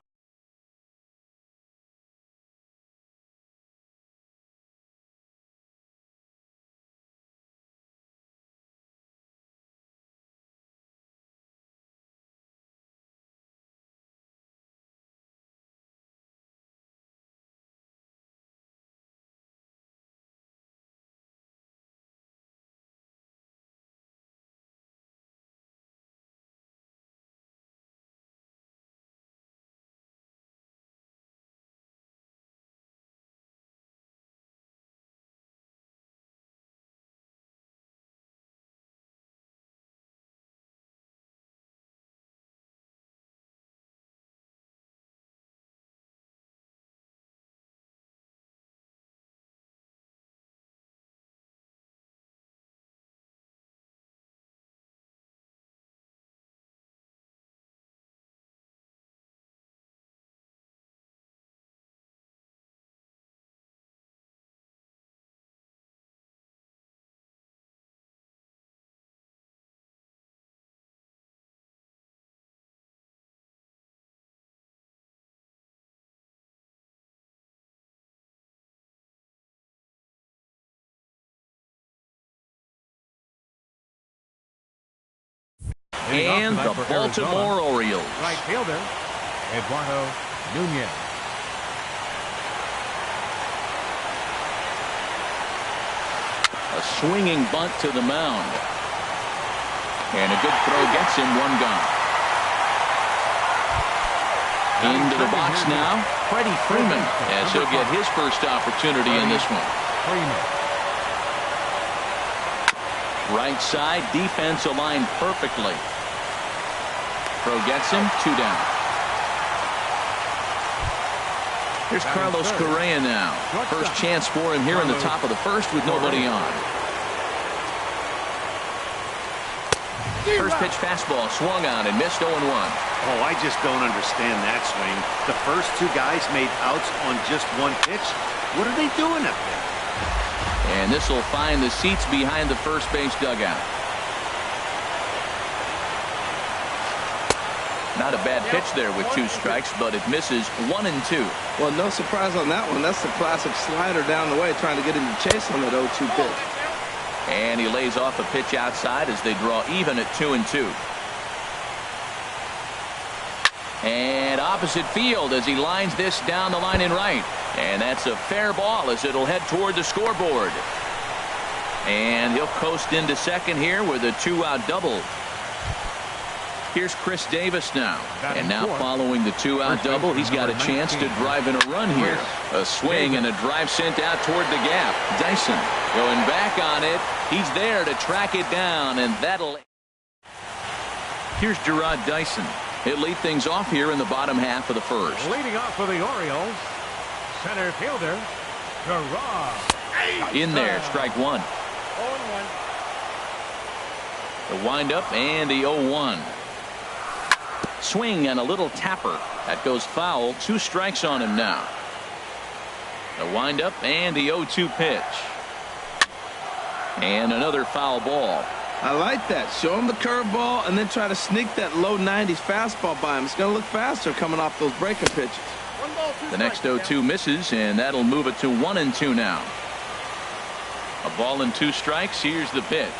and the Baltimore Orioles. Right fielder, Eduardo Nunez. A swinging bunt to the mound. And a good throw gets him one gone. Into the box now, Freddie Freeman, as he'll get his first opportunity in this one. Right side, defense aligned perfectly. Throw gets him, 2 down. Here's Carlos Correa now. First chance for him here in the top of the first with nobody on. First pitch fastball swung on and missed 0-1. Oh, I just don't understand that swing. The first 2 guys made outs on just 1 pitch. What are they doing up there? And this will find the seats behind the first base dugout. Not a bad pitch there with 2 strikes, but it misses 1 and 2. Well, no surprise on that one. That's the classic slider down the way, trying to get him to chase on that 0-2 pitch. And he lays off a pitch outside as they draw even at 2 and 2. And opposite field as he lines this down the line in right. And that's a fair ball as it'll head toward the scoreboard. And he'll coast into second here with a 2-out double. Here's Chris Davis now. And now following the 2-out double, he's got a chance to drive in a run here. A swing and a drive sent out toward the gap. Dyson going back on it. He's there to track it down, and that'll... Here's Gerard Dyson. He'll lead things off here in the bottom half of the first. Leading off for the Orioles, center fielder, Gerard. In there, strike 1. 0-1. The windup and the 0-1. Swing and a little tapper. That goes foul. 2 strikes on him now. The windup and the 0-2 pitch. And another foul ball. I like that. Show him the curveball and then try to sneak that low 90s fastball by him. It's going to look faster coming off those breaking pitches. The next 0-2 misses, and that'll move it to 1 and 2 now. A ball and 2 strikes. Here's the pitch.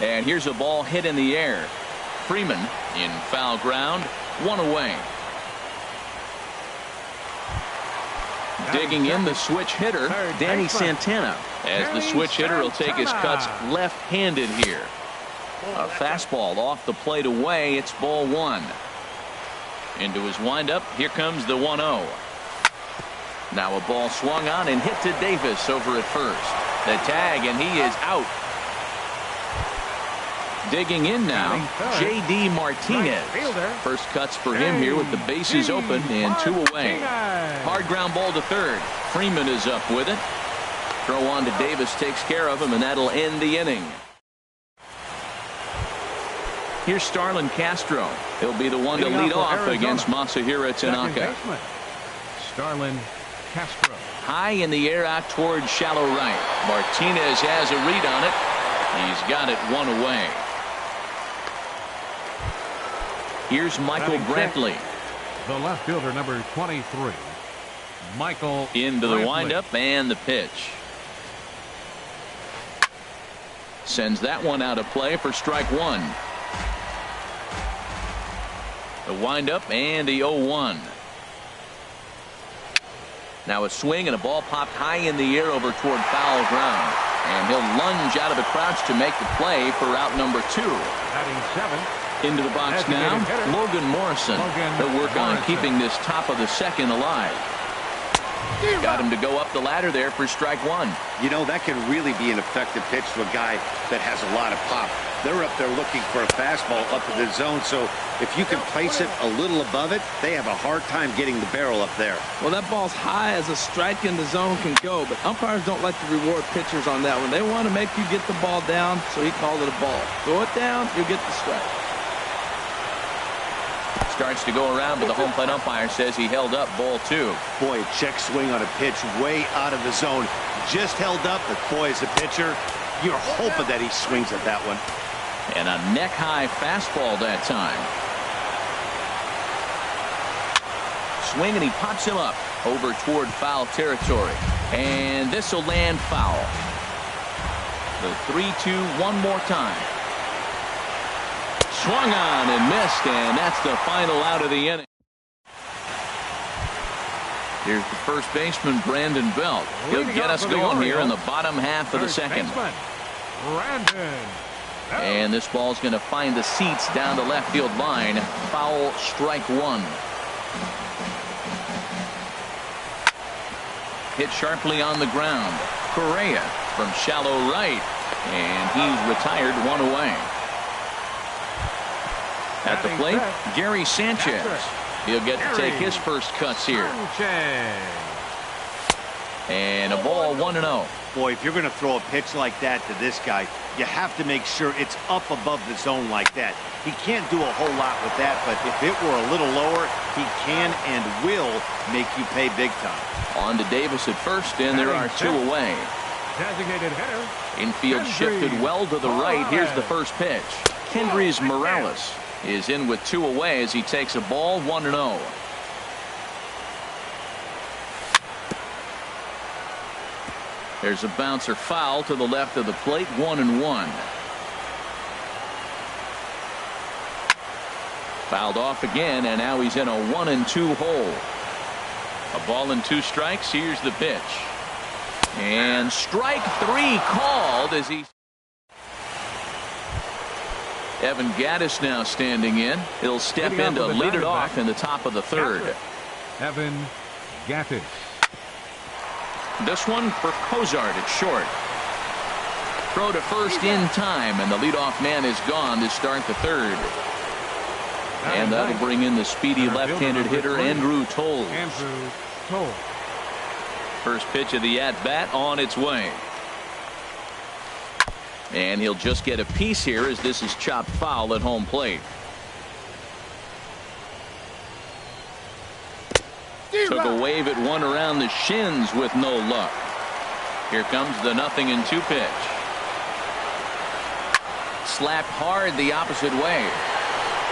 And here's a ball hit in the air. Freeman in foul ground, 1 away. Digging in the switch hitter, Danny Santana, as the switch hitter will take his cuts left-handed here. A fastball off the plate away. It's ball 1. Into his windup. Here comes the 1-0. Now a ball swung on and hit to Davis over at first. The tag, and he is out. Digging in now, J.D. Martinez. First cuts for him here with the bases open and 2 away. Hard ground ball to third. Freeman is up with it. Throw on to Davis takes care of him, and that'll end the inning. Here's Starlin Castro. He'll be the one to lead off against Masahiro Tanaka. Starlin Castro. High in the air out towards shallow right. Martinez has a read on it. He's got it one away. Here's Michael Brantley. The left fielder, number 23. Michael into the Brantley. windup and the pitch. Sends that one out of play for strike one. The windup and the 0-1. Now a swing and a ball popped high in the air over toward foul ground. And he'll lunge out of the crouch to make the play for out number 2. Batting 7. Into the box now, Logan Morrison. He'll work on keeping this top of the second alive. Got him to go up the ladder there for strike one. You know, that can really be an effective pitch to a guy that has a lot of pop. They're up there looking for a fastball up in the zone, so if you can place it a little above it, they have a hard time getting the barrel up there. Well, that ball's high as a strike in the zone can go, but umpires don't like to reward pitchers on that one. They want to make you get the ball down, so he called it a ball. Throw it down, you get the strike. Starts to go around, but the home plate umpire says he held up ball 2. Boy, a check swing on a pitch way out of the zone. Just held up, but boy, as a pitcher, you're hoping that he swings at that one. And a neck-high fastball that time. Swing, and he pops him up over toward foul territory. And this will land foul. The 3-2 one more time. Swung on and missed, and that's the final out of the inning. Here's the first baseman, Brandon Belt. He'll get us going here in the bottom half of the second. And this ball's going to find the seats down the left field line. Foul, strike one. Hit sharply on the ground. Correa from shallow right, and he's retired one away. At the plate, Gary Sanchez. He'll get to take his first cuts here. And a ball 1-0. Boy, if you're going to throw a pitch like that to this guy, you have to make sure it's up above the zone like that. He can't do a whole lot with that, but if it were a little lower, he can and will make you pay big time. On to Davis at first, and there are 2 away. Designated hitter. Infield shifted well to the right. Here's the first pitch. Kendrys Morales is in with 2 away as he takes a ball 1-0. There's a bouncer foul to the left of the plate, 1-1. Fouled off again, and now he's in a 1-2 hole. A ball and 2 strikes. Here's the pitch. And strike 3 called as he... Evan Gattis now standing in. He'll step in to lead it off in the top of the third. Evan Gattis. This one for Cozart at short. Throw to first in time, and the leadoff man is gone to start the third. And that'll bring in the speedy left-handed hitter Andrew Toles. First pitch of the at-bat on its way. And he'll just get a piece here as this is chopped foul at home plate. Took a wave at one around the shins with no luck. Here comes the 0-2 pitch. Slapped hard the opposite way.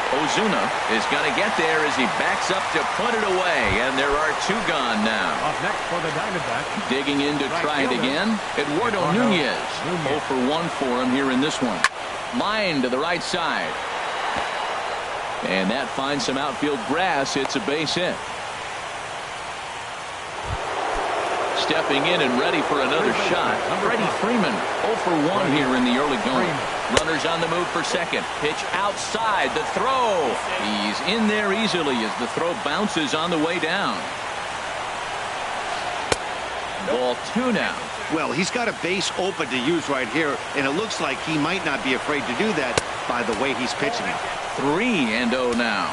Ozuna is going to get there as he backs up to put it away, and there are 2 gone now. Up next for the Diamondbacks. Digging in to try it again, Eduardo Nunez. 0 for 1 for him here in this one. Line to the right side. And that finds some outfield grass. It's a base hit. Stepping in and ready for another shot. Freddie Freeman 0 for 1 here in the early going. Runners on the move for second. Pitch outside. The throw. He's in there easily as the throw bounces on the way down. Ball 2 now. Well, he's got a base open to use right here, and it looks like he might not be afraid to do that by the way he's pitching it. 3-0 now.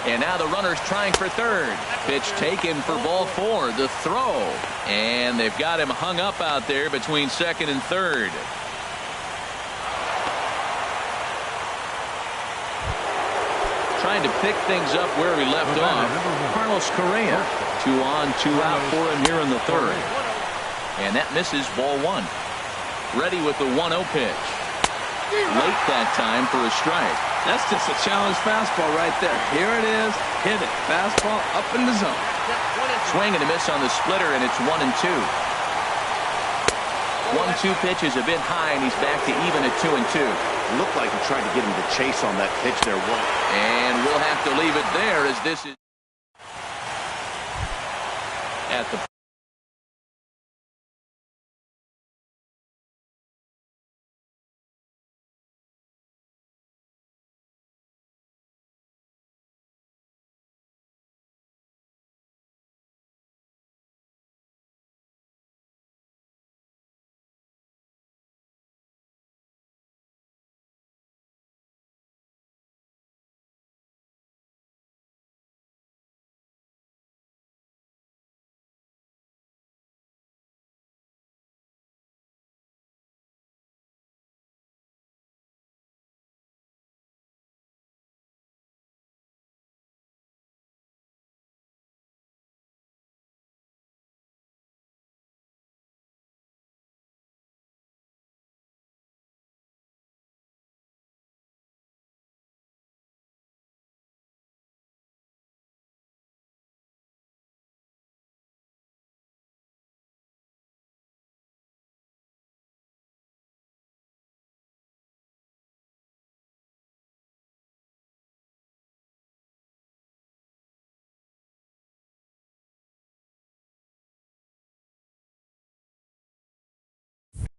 And now the runner's trying for third. Pitch taken for ball 4. The throw. And they've got him hung up out there between second and third. Trying to pick things up where he left off. Carlos Correa 2 on, 2 out for him here in the third. And that misses, ball 1. Ready with the 1-0 pitch. Late that time for a strike. That's just a challenge fastball right there. Here it is. Hit it. Fastball up in the zone. Swing and a miss on the splitter, and it's 1-2. 1-2 pitch is a bit high, and he's back to even at 2-2. Looked like he tried to get him to chase on that pitch there. And we'll have to leave it there as this is at the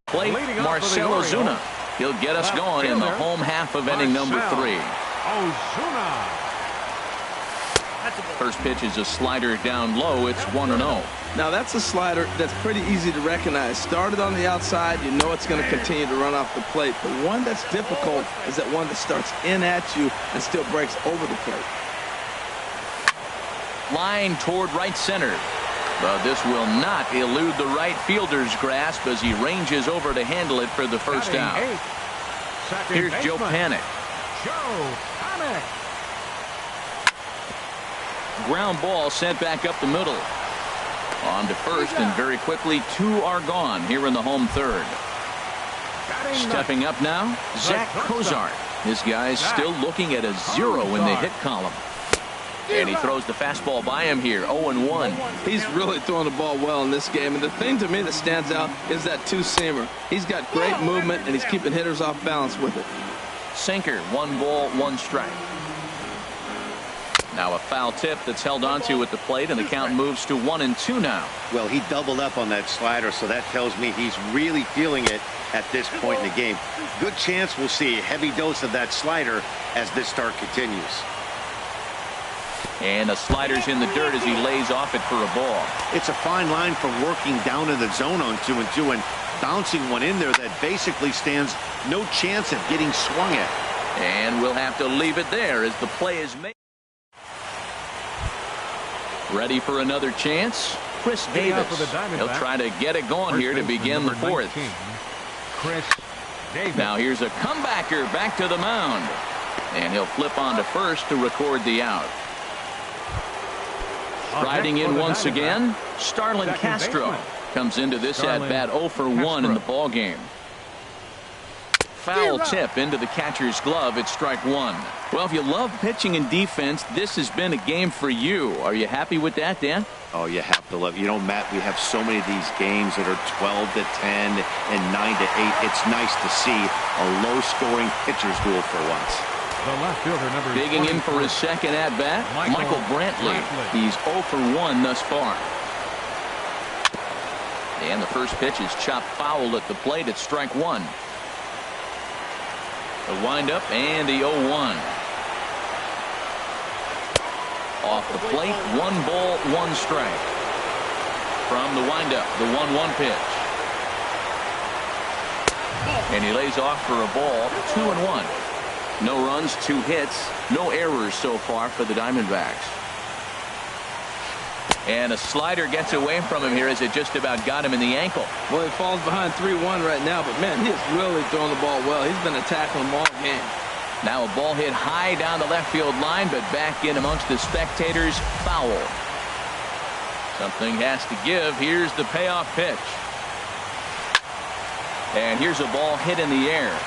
plate, Marcell Ozuna. He'll get us going in the home half of inning number 3. Ozuna. First pitch is a slider down low. It's 1-0. Now that's a slider that's pretty easy to recognize. Started on the outside, you know it's going to continue to run off the plate. The one that's difficult is that one that starts in at you and still breaks over the plate. Line toward right center. But this will not elude the right fielder's grasp as he ranges over to handle it for the first out. Here's Joe Panik. Ground ball sent back up the middle. On to first, and very quickly 2 are gone here in the home third. Stepping up now, Zach Cozart. This guy's still looking at a 0 in the hit column. And he throws the fastball by him here, 0-1. He's really throwing the ball well in this game. And the thing to me that stands out is that two-seamer. He's got great movement, and he's keeping hitters off balance with it. Sinker, 1 ball, 1 strike. Now a foul tip that's held onto at the plate, and the count moves to 1-2 now. Well, he doubled up on that slider, so that tells me he's really feeling it at this point in the game. Good chance we'll see a heavy dose of that slider as this start continues. And the slider's in the dirt as he lays off it for a ball. It's a fine line from working down in the zone on 2-2 and bouncing one in there that basically stands no chance of getting swung at. And we'll have to leave it there as the play is made. Ready for another chance? Chris Davis. He'll try to get it going here to begin the fourth. Now here's a comebacker back to the mound. And he'll flip on to first to record the out. Riding in once again, Starlin Castro comes into this at-bat 0 for 1 in the ballgame. Foul tip into the catcher's glove. It's strike 1. Well, if you love pitching and defense, this has been a game for you. Are you happy with that, Dan? Oh, you have to love it. You know, Matt, we have so many of these games that are 12-10 and 9-8. It's nice to see a low-scoring pitcher's duel for once. The left fielder, number digging in for his second at-bat, Michael Brantley. He's 0 for 1 thus far. And the first pitch is chopped foul at the plate. It's strike 1. The windup and the 0-1. Off the plate, 1 ball, 1 strike. From the windup, the 1-1 pitch. And he lays off for a ball, 2-1. No runs, 2 hits, no errors so far for the Diamondbacks. And a slider gets away from him here as it just about got him in the ankle. Well, he falls behind 3-1 right now, but man, he is really throwing the ball well. He's been attacking them all game. Now a ball hit high down the left field line, but back in amongst the spectators, foul. Something has to give. Here's the payoff pitch. And here's a ball hit in the air.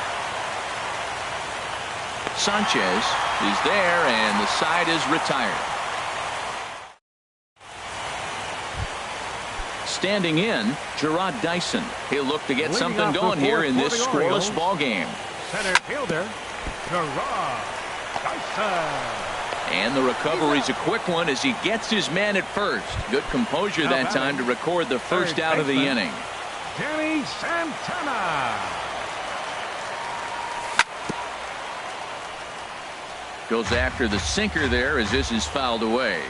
Sanchez is there, and the side is retired. Standing in, Gerard Dyson. He'll look to get something going here in this scoreless ball game. Center fielder, Gerard Dyson. And the recovery's a quick one as he gets his man at first. Good composure that time to record the first out of the inning. Danny Santana. Goes after the sinker there as this is fouled away.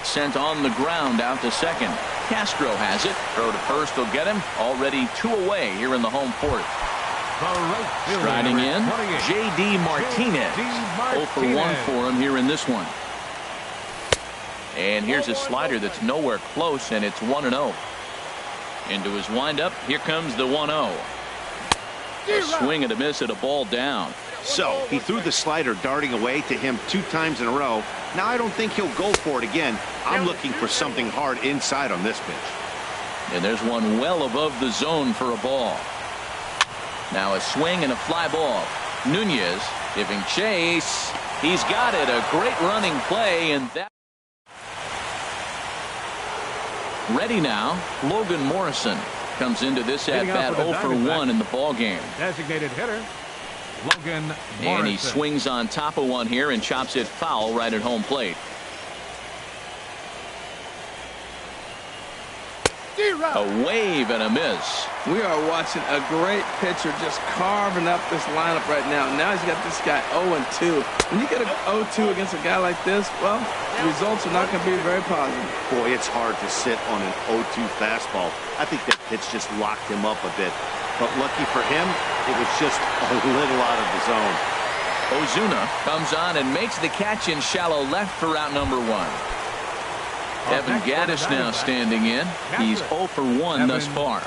Sent on the ground out to second. Castro has it. Throw to first will get him. Already 2 away here in the home fourth. Striding in, J.D. Martinez. 0 for 1 for him here in this one. And here's a slider that's nowhere close, and it's 1-0. Into his windup, here comes the 1-0. A swing and a miss at a ball down. So he threw the slider darting away to him 2 times in a row. Now I don't think he'll go for it again. I'm looking for something hard inside on this pitch. And there's one well above the zone for a ball. Now a swing and a fly ball. Nunez giving chase. He's got it. A great running play, and that. Ready now, Logan Morrison comes into this at-bat 0 for 1 in the ball game. Designated hitter, Logan Morrison. And he swings on top of one here and chops it foul right at home plate. A wave and a miss. We are watching a great pitcher just carving up this lineup right now. Now he's got this guy 0-2. When you get a 0-2 against a guy like this, well, the results are not going to be very positive. Boy, it's hard to sit on an 0-2 fastball. I think that pitch just locked him up a bit. But lucky for him, it was just a little out of the zone. Ozuna comes on and makes the catch in shallow left for route number 1. Evan Gattis now standing in. He's 0 for 1 thus far.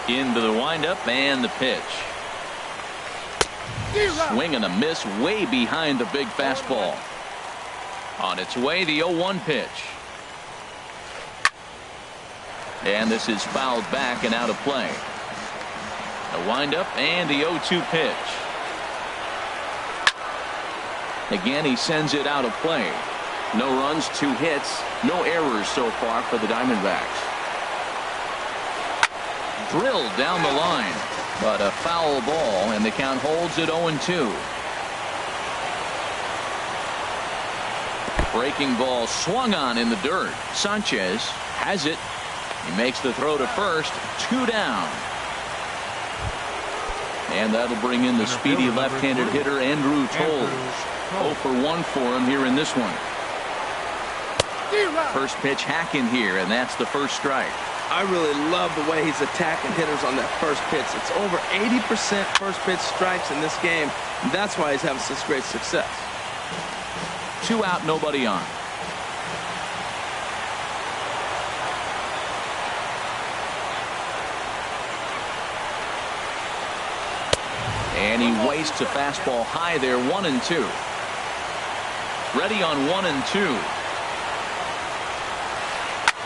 Into the windup and the pitch. Swing and a miss way behind the big fastball. On its way, the 0-1 pitch. And this is fouled back and out of play. The windup and the 0-2 pitch. Again, he sends it out of play. No runs, 2 hits, no errors so far for the Diamondbacks. Drilled down the line, but a foul ball, and the count holds at 0-2. Breaking ball swung on in the dirt. Sanchez has it. He makes the throw to first. 2 down. And that'll bring in the speedy left-handed hitter Andrew Toles. 0 for 1 for him here in this one. First pitch hacking here, and that's the first strike. I really love the way he's attacking hitters on that first pitch. It's over 80% first pitch strikes in this game. And that's why he's having such great success. 2 out, nobody on. And he wastes a fastball high there, 1-2. Ready on 1-2.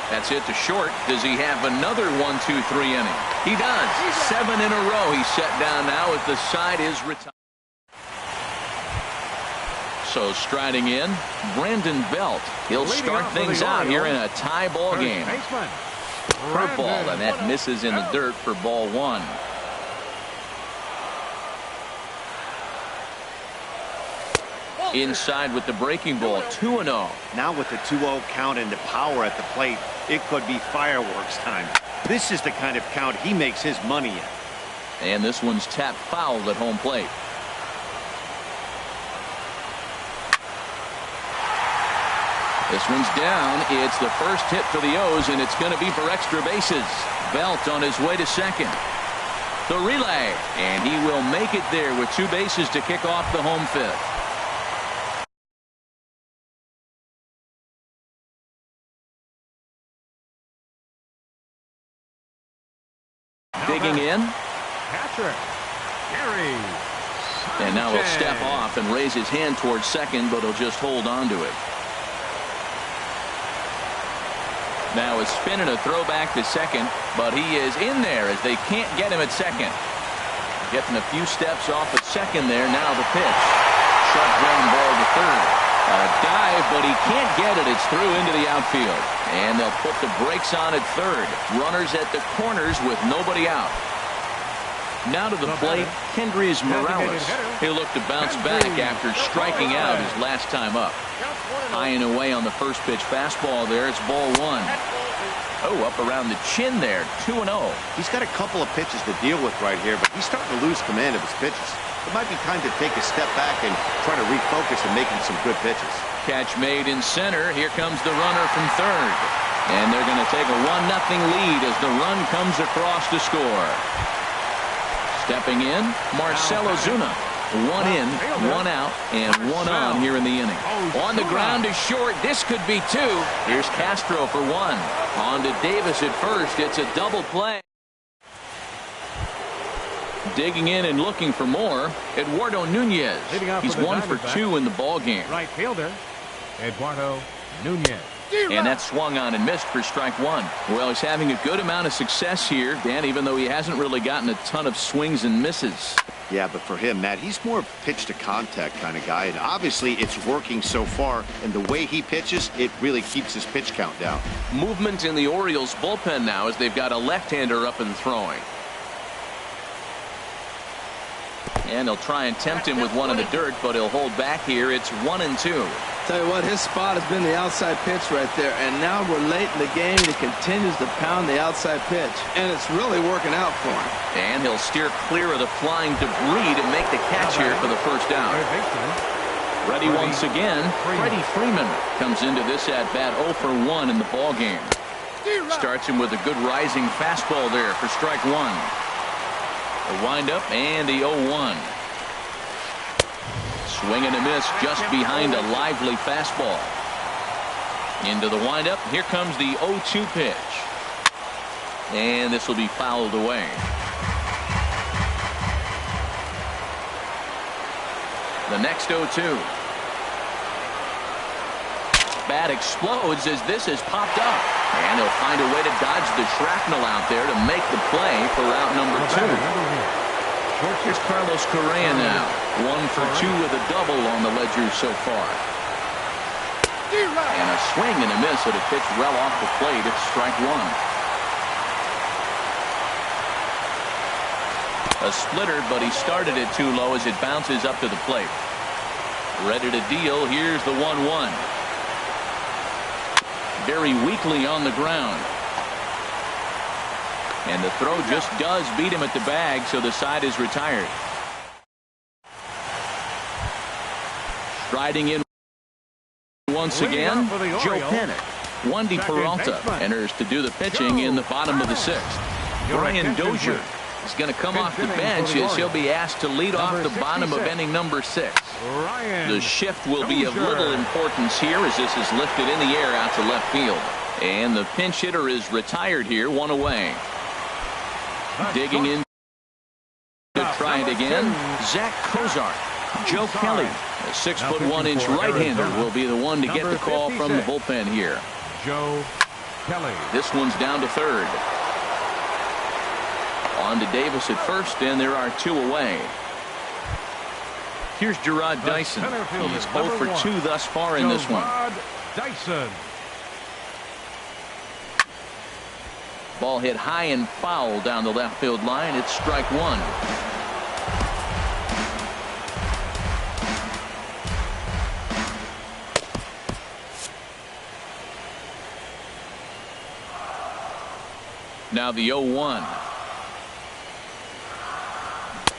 That's it to short. Does he have another 1-2-3 inning? He does. 7 in a row. He's set down now as the side is retired. So striding in, Brandon Belt. He'll start things out here in a tie ball game. Curveball, and that misses in the dirt for ball 1. Inside with the breaking ball, 2-0. Now with the 2-0 count and the power at the plate, it could be fireworks time. This is the kind of count he makes his money in. And this one's tapped foul at home plate. This one's down. It's the first hit for the O's, and it's going to be for extra bases. Belt on his way to second. The relay, and he will make it there with 2 bases to kick off the home 5th. Digging in, catcher Gary And now he'll step off and raise his hand towards second, but he'll just hold on to it. Now a spin and a throw back to second, but he is in there as they can't get him at second. Getting a few steps off at second there. Now the pitch. Short ground ball to third. A dive, but he can't get it. It's through into the outfield. And they'll put the brakes on at third. Runners at the corners with nobody out. Now to the plate, Kendrys Morales. He'll look to bounce back after striking out his last time up. High and away on the first pitch fastball there. It's ball one. Oh, up around the chin there. 2-0. He's got a couple of pitches to deal with right here, but he's starting to lose command of his pitches. It might be time to take a step back and try to refocus and making some good pitches. Catch made in center. Here comes the runner from third. And they're going to take a 1-0 lead as the run comes across to score. Stepping in, Marcell Ozuna. 1 in, 1 out, and 1 on here in the inning. On the ground is short. This could be 2. Here's Castro for 1. On to Davis at first. It's a double play. Digging in and looking for more, Eduardo Nunez. He's 1 for 2 in the ball game. Right fielder, Eduardo Nunez. And that swung on and missed for strike 1. Well, he's having a good amount of success here, Dan, even though he hasn't really gotten a ton of swings and misses. Yeah, but for him, Matt, he's more of a pitch to contact kind of guy, and obviously it's working so far, and the way he pitches, it really keeps his pitch count down. Movement in the Orioles bullpen now as they've got a left-hander up and throwing. And they'll try and tempt him with one in the dirt, but he'll hold back here. It's 1-2. Tell you what, his spot has been the outside pitch right there, and now we're late in the game and he continues to pound the outside pitch, and it's really working out for him. And he'll steer clear of the flying debris to make the catch here for the first down. Ready once again, Freddie Freeman comes into this at-bat 0 for 1 in the ball game. Starts him with a good rising fastball there for strike 1. The windup and the 0-1. Swing and a miss just behind a lively fastball. Into the windup. Here comes the 0-2 pitch. And this will be fouled away. The next 0-2. Bat explodes as this is popped up. And he'll find a way to dodge the shrapnel out there to make the play for route number 2. Here's Carlos Correa now. 1 for 2 with a double on the ledger so far. And a swing and a miss at a pitch well off the plate. It's strike 1. A splitter, but he started it too low as it bounces up to the plate. Ready to deal. Here's the 1-1. Very weakly on the ground. And the throw just does beat him at the bag, so the side is retired. Striding in once again, Joe Panic. Wandy Peralta enters to do the pitching in the bottom of the 6th. Brian Dozier is going to come off the bench as he'll be asked to lead off the bottom of inning number 6. The shift will be of little importance here as this is lifted in the air out to left field. And the pinch hitter is retired here, 1 away. Digging in to try it again, Zach Cozart. Joe Kelly, a 6'1" right-hander, will be the one to get the call from the bullpen here. Joe Kelly. This one's down to third. On to Davis at first, and there are 2 away. Here's Gerard Dyson. He's 0 for 2 thus far in this one. Dyson. Ball hit high and foul down the left field line. It's strike 1. Now the 0-1.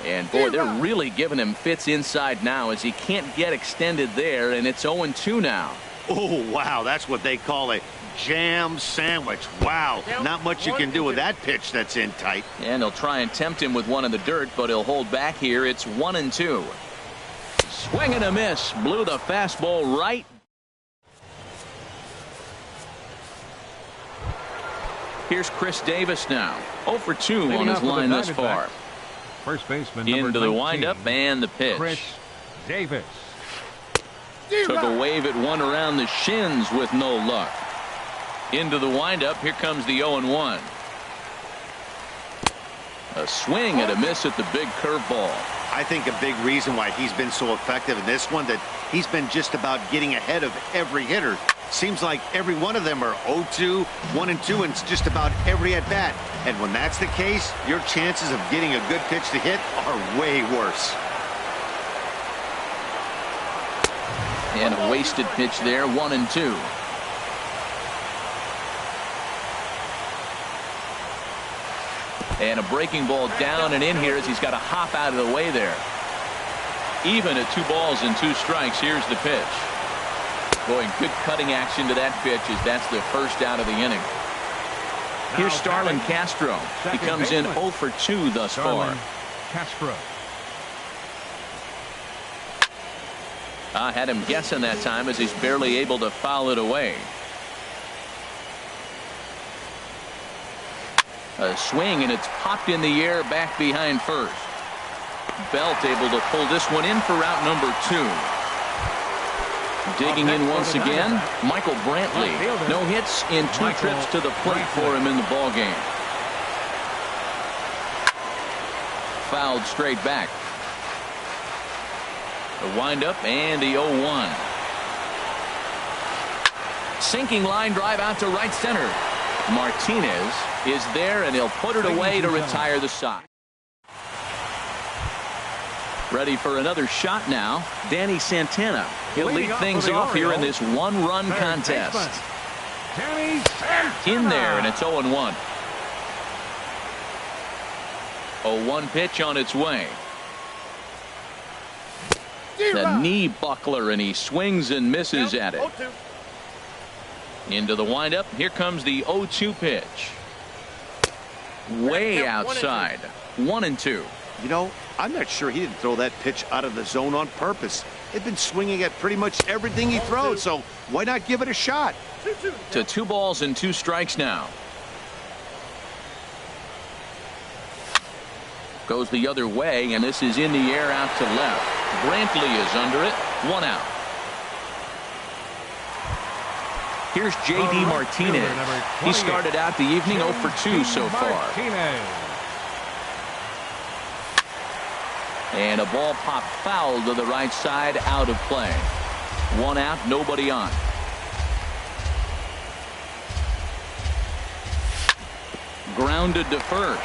And boy, they're really giving him fits inside now as he can't get extended there, and it's 0-2 now. Oh, wow, that's what they call a jam sandwich. Wow, not much you can do with that pitch that's in tight. And they'll try and tempt him with one in the dirt, but he'll hold back here. It's 1-2. Swing and a miss. Blew the fastball right. Here's Chris Davis now. 0 for 2 on his line thus far. First baseman number Into the 19, windup and the pitch. Chris Davis. Took a wave at one around the shins with no luck. Into the windup. Here comes the 0-1. A swing and a miss at the big curveball. I think a big reason why he's been so effective in this one, that he's been just about getting ahead of every hitter. Seems like every one of them are 0-2, 1-2, and just about every at bat. And when that's the case, your chances of getting a good pitch to hit are way worse. And a wasted pitch there, 1-2. And a breaking ball down and in here as he's got to hop out of the way there. Even at 2 balls and 2 strikes, here's the pitch. Boy, good cutting action to that pitch as that's the first out of the inning. Here's Starlin Castro. He comes in 0 for 2 thus far. Castro. I had him guessing that time as he's barely able to foul it away. A swing and it's popped in the air back behind first. Belt able to pull this one in for route number 2. Digging in once again, Michael Brantley. No hits in 2 trips to the plate for him in the ball game. Fouled straight back. The windup and the 0-1. Sinking line drive out to right center. Martinez is there and he'll put it away to retire the side. Ready for another shot now. Danny Santana. He'll lead things off here in this 1-run contest. In there, and it's 0-1. 0-1 pitch on its way. The knee buckler, and he swings and misses at it. Into the windup. Here comes the 0-2 pitch. Way outside. 1-2. You know, I'm not sure he didn't throw that pitch out of the zone on purpose. They've been swinging at pretty much everything he throws, so why not give it a shot? To 2 balls and 2 strikes now. Goes the other way, and this is in the air out to left. Brantley is under it. 1 out. Here's J.D. Martinez. He started out the evening 0 for 2 so far. And a ball popped foul to the right side, out of play. 1 out, nobody on. Grounded to first.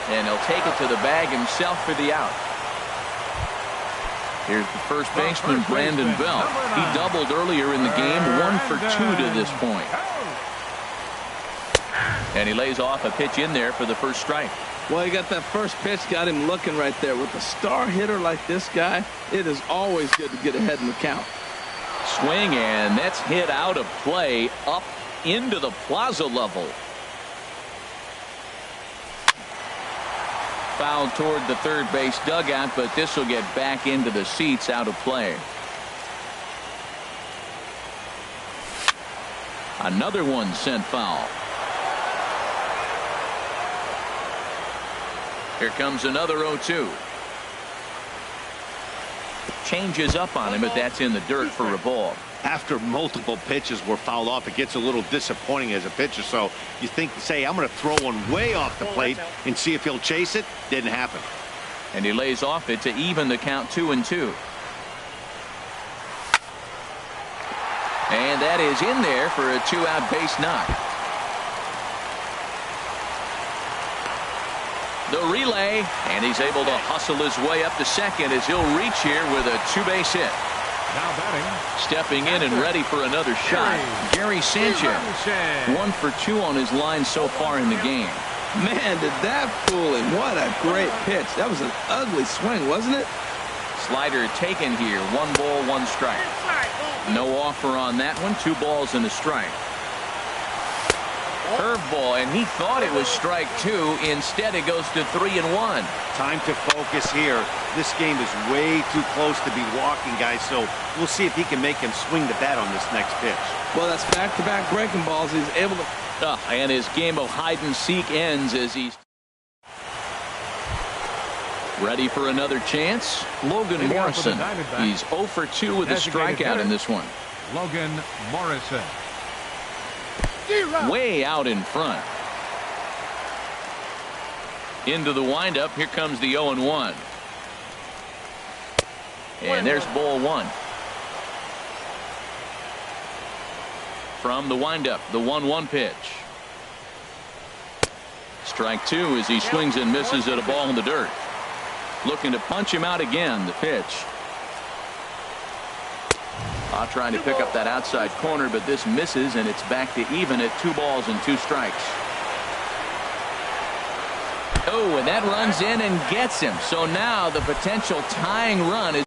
And he'll take it to the bag himself for the out. Here's the first baseman, Brandon Belt. He doubled earlier in the game, 1 for 2 to this point. And he lays off a pitch in there for the first strike. Well, he got that first pitch, got him looking right there. With a star hitter like this guy, it is always good to get ahead in the count. Swing, and that's hit out of play up into the plaza level. Fouled toward the third base dugout, but this will get back into the seats, out of play. Another one sent foul. Here comes another 0-2. Changes up on him, but that's in the dirt for a ball. After multiple pitches were fouled off, it gets a little disappointing as a pitcher. So you think, say, I'm going to throw one way off the plate and see if he'll chase it. Didn't happen. And he lays off it to even the count 2-2. And that is in there for a 2-out base knock. The relay, and he's able to hustle his way up to second as he'll reach here with a 2-base hit. Now batting. Stepping in and ready for another shot, Gary Sanchez. 1 for 2 on his line so far in the game. Man, did that fool him. What a great pitch. That was an ugly swing, wasn't it? Slider taken here. 1 ball, 1 strike. No offer on that one. 2 balls and a strike. Curveball, and he thought it was strike 2. Instead, it goes to 3-1. Time to focus here. This game is way too close to be walking, guys, so we'll see if he can make him swing the bat on this next pitch. Well, that's back-to-back breaking balls. He's able to... And his game of hide-and-seek ends as he's... Ready for another chance? Logan Morrison. He's 0 for 2 with a strikeout in this one. Logan Morrison. Way out in front. Into the windup. Here comes the 0-1. And there's ball 1. From the windup, the 1-1 pitch. Strike 2 as he swings and misses at a ball in the dirt. Looking to punch him out again. The pitch. Trying to pick up that outside corner, but this misses, and it's back to even at 2 balls and 2 strikes. Oh, and that runs in and gets him. So now the potential tying run is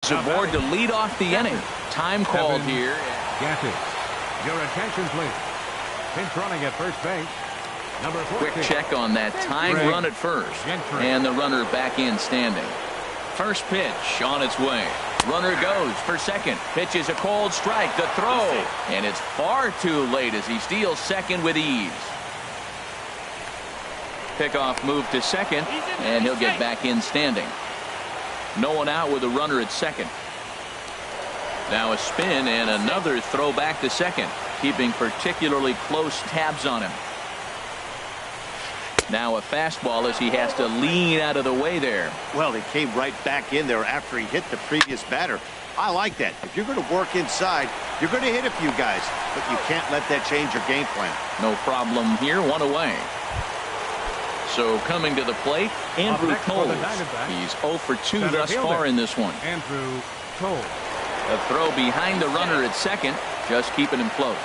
aboard to lead off the inning. Time called here. Your attention, please. Pinch running at first base. Number 14. Quick check on that tying run at first. And the runner back in standing. First pitch on its way. Runner goes for second. Pitch is a cold strike. The throw. And it's far too late as he steals second with ease. Pickoff move to second. And he'll get back in standing. No one out with a runner at second. Now a spin and another throw back to second. Keeping particularly close tabs on him. Now a fastball as he has to lean out of the way there. Well, he came right back in there after he hit the previous batter. I like that. If you're going to work inside, you're going to hit a few guys, but you can't let that change your game plan. No problem here. 1 away. So coming to the plate, Andrew Toles. He's 0 for 2 thus far in this one. Andrew Toles. A throw behind the runner at second, just keeping him close.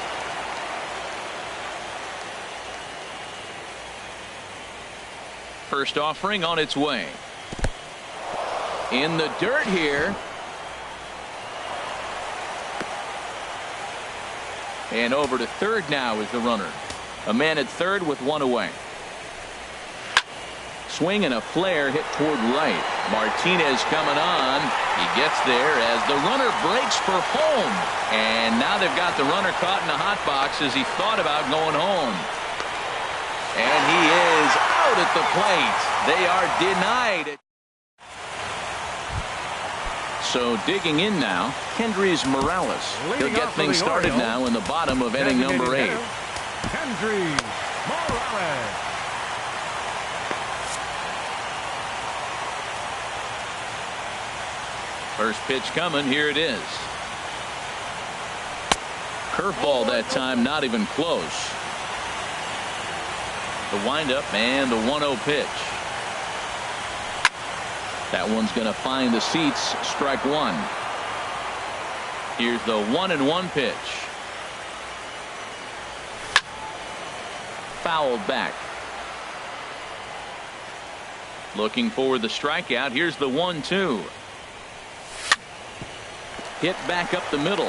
First offering on its way. In the dirt here. And over to third now is the runner. A man at third with 1 away. Swing and a flare hit toward right. Martinez coming on. He gets there as the runner breaks for home. And now they've got the runner caught in the hot box as he thought about going home. And he is out at the plate. They are denied. So digging in now, Kendrys Morales. He'll get things started now in the bottom of inning number 8. Kendrys Morales. First pitch coming. Here it is. Curveball that time, not even close. The windup and the 1-0 pitch. That one's going to find the seats. Strike 1. Here's the 1-1 pitch. Fouled back. Looking for the strikeout. Here's the 1-2. Hit back up the middle.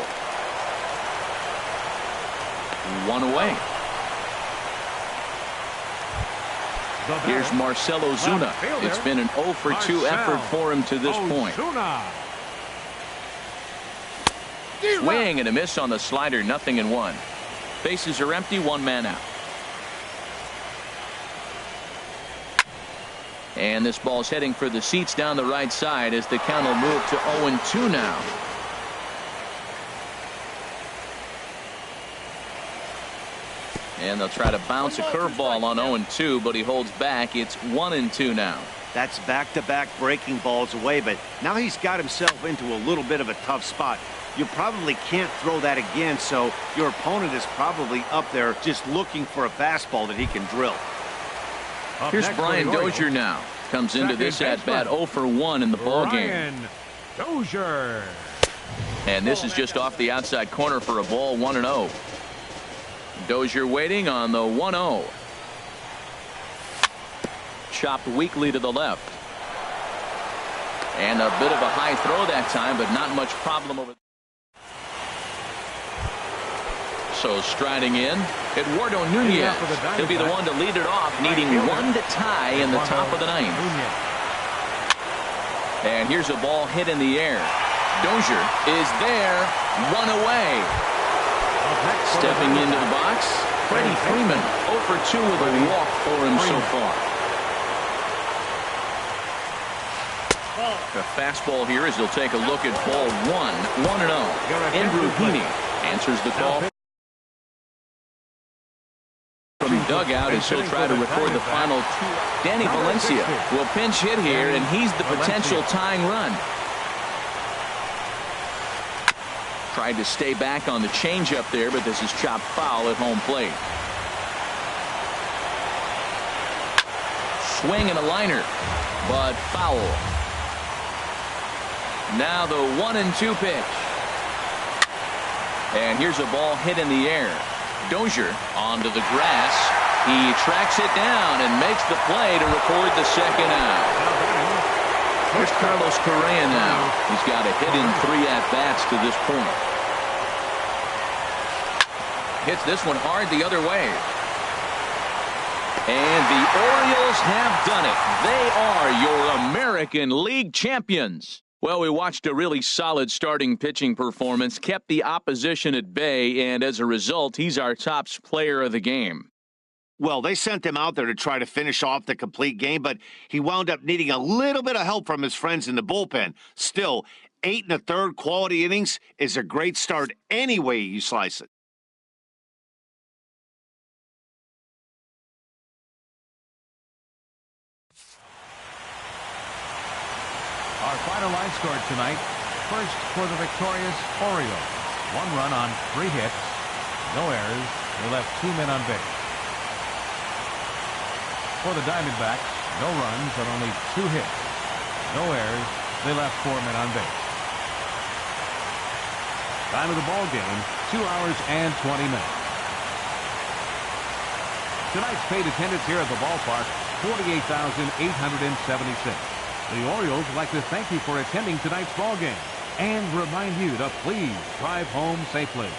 1 away. Here's Marcell Ozuna. It's been an 0 for 2 effort for him to this point. Swing and a miss on the slider. 0-1. Bases are empty. 1 man out. And this ball's heading for the seats down the right side as the count will move to 0-2 now. And they'll try to bounce a curveball on 0-2, but he holds back. It's 1-2 now. That's back-to-back breaking balls away, but now he's got himself into a little bit of a tough spot. You probably can't throw that again, so your opponent is probably up there just looking for a fastball that he can drill. Here's Brian Dozier now. Comes into this at-bat 0 for 1 in the ballgame. Dozier. And this is just off the outside corner for a ball. 1-0. Dozier waiting on the 1-0. Chopped weakly to the left. And a bit of a high throw that time, but not much problem over. So striding in, Eduardo Nunez. He'll be the one to lead it off, needing 1 to tie in the top of the 9th. And here's a ball hit in the air. Dozier is there. 1 away. Stepping into the box, Freddie Freeman. 0 for 2 with a walk for him so far. A fastball here as he'll take a look at ball 1-0. Andrew Heaney answers the call from the dugout as he'll try to record the final two. Danny Valencia will pinch hit here, and he's the potential tying run. Tried to stay back on the changeup there, but this is chopped foul at home plate. Swing and a liner, but foul. Now the 1-2 pitch. And here's a ball hit in the air. Dozier onto the grass. He tracks it down and makes the play to record the second out. Here's Carlos Correa now. He's got a hit in 3 at-bats to this point. Hits this one hard the other way. And the Orioles have done it. They are your American League champions. Well, we watched a really solid starting pitching performance, kept the opposition at bay, and as a result, he's our top player of the game. Well, they sent him out there to try to finish off the complete game, but he wound up needing a little bit of help from his friends in the bullpen. Still, 8 1/3 quality innings is a great start any way you slice it. Our final line score tonight. First for the victorious Orioles. 1 run on 3 hits. No errors. They left 2 men on base. For the Diamondbacks, no runs on only 2 hits. No errors. They left 4 men on base. Time of the ball game, 2 hours and 20 minutes. Tonight's paid attendance here at the ballpark, 48,876. The Orioles would like to thank you for attending tonight's ball game and remind you to please drive home safely.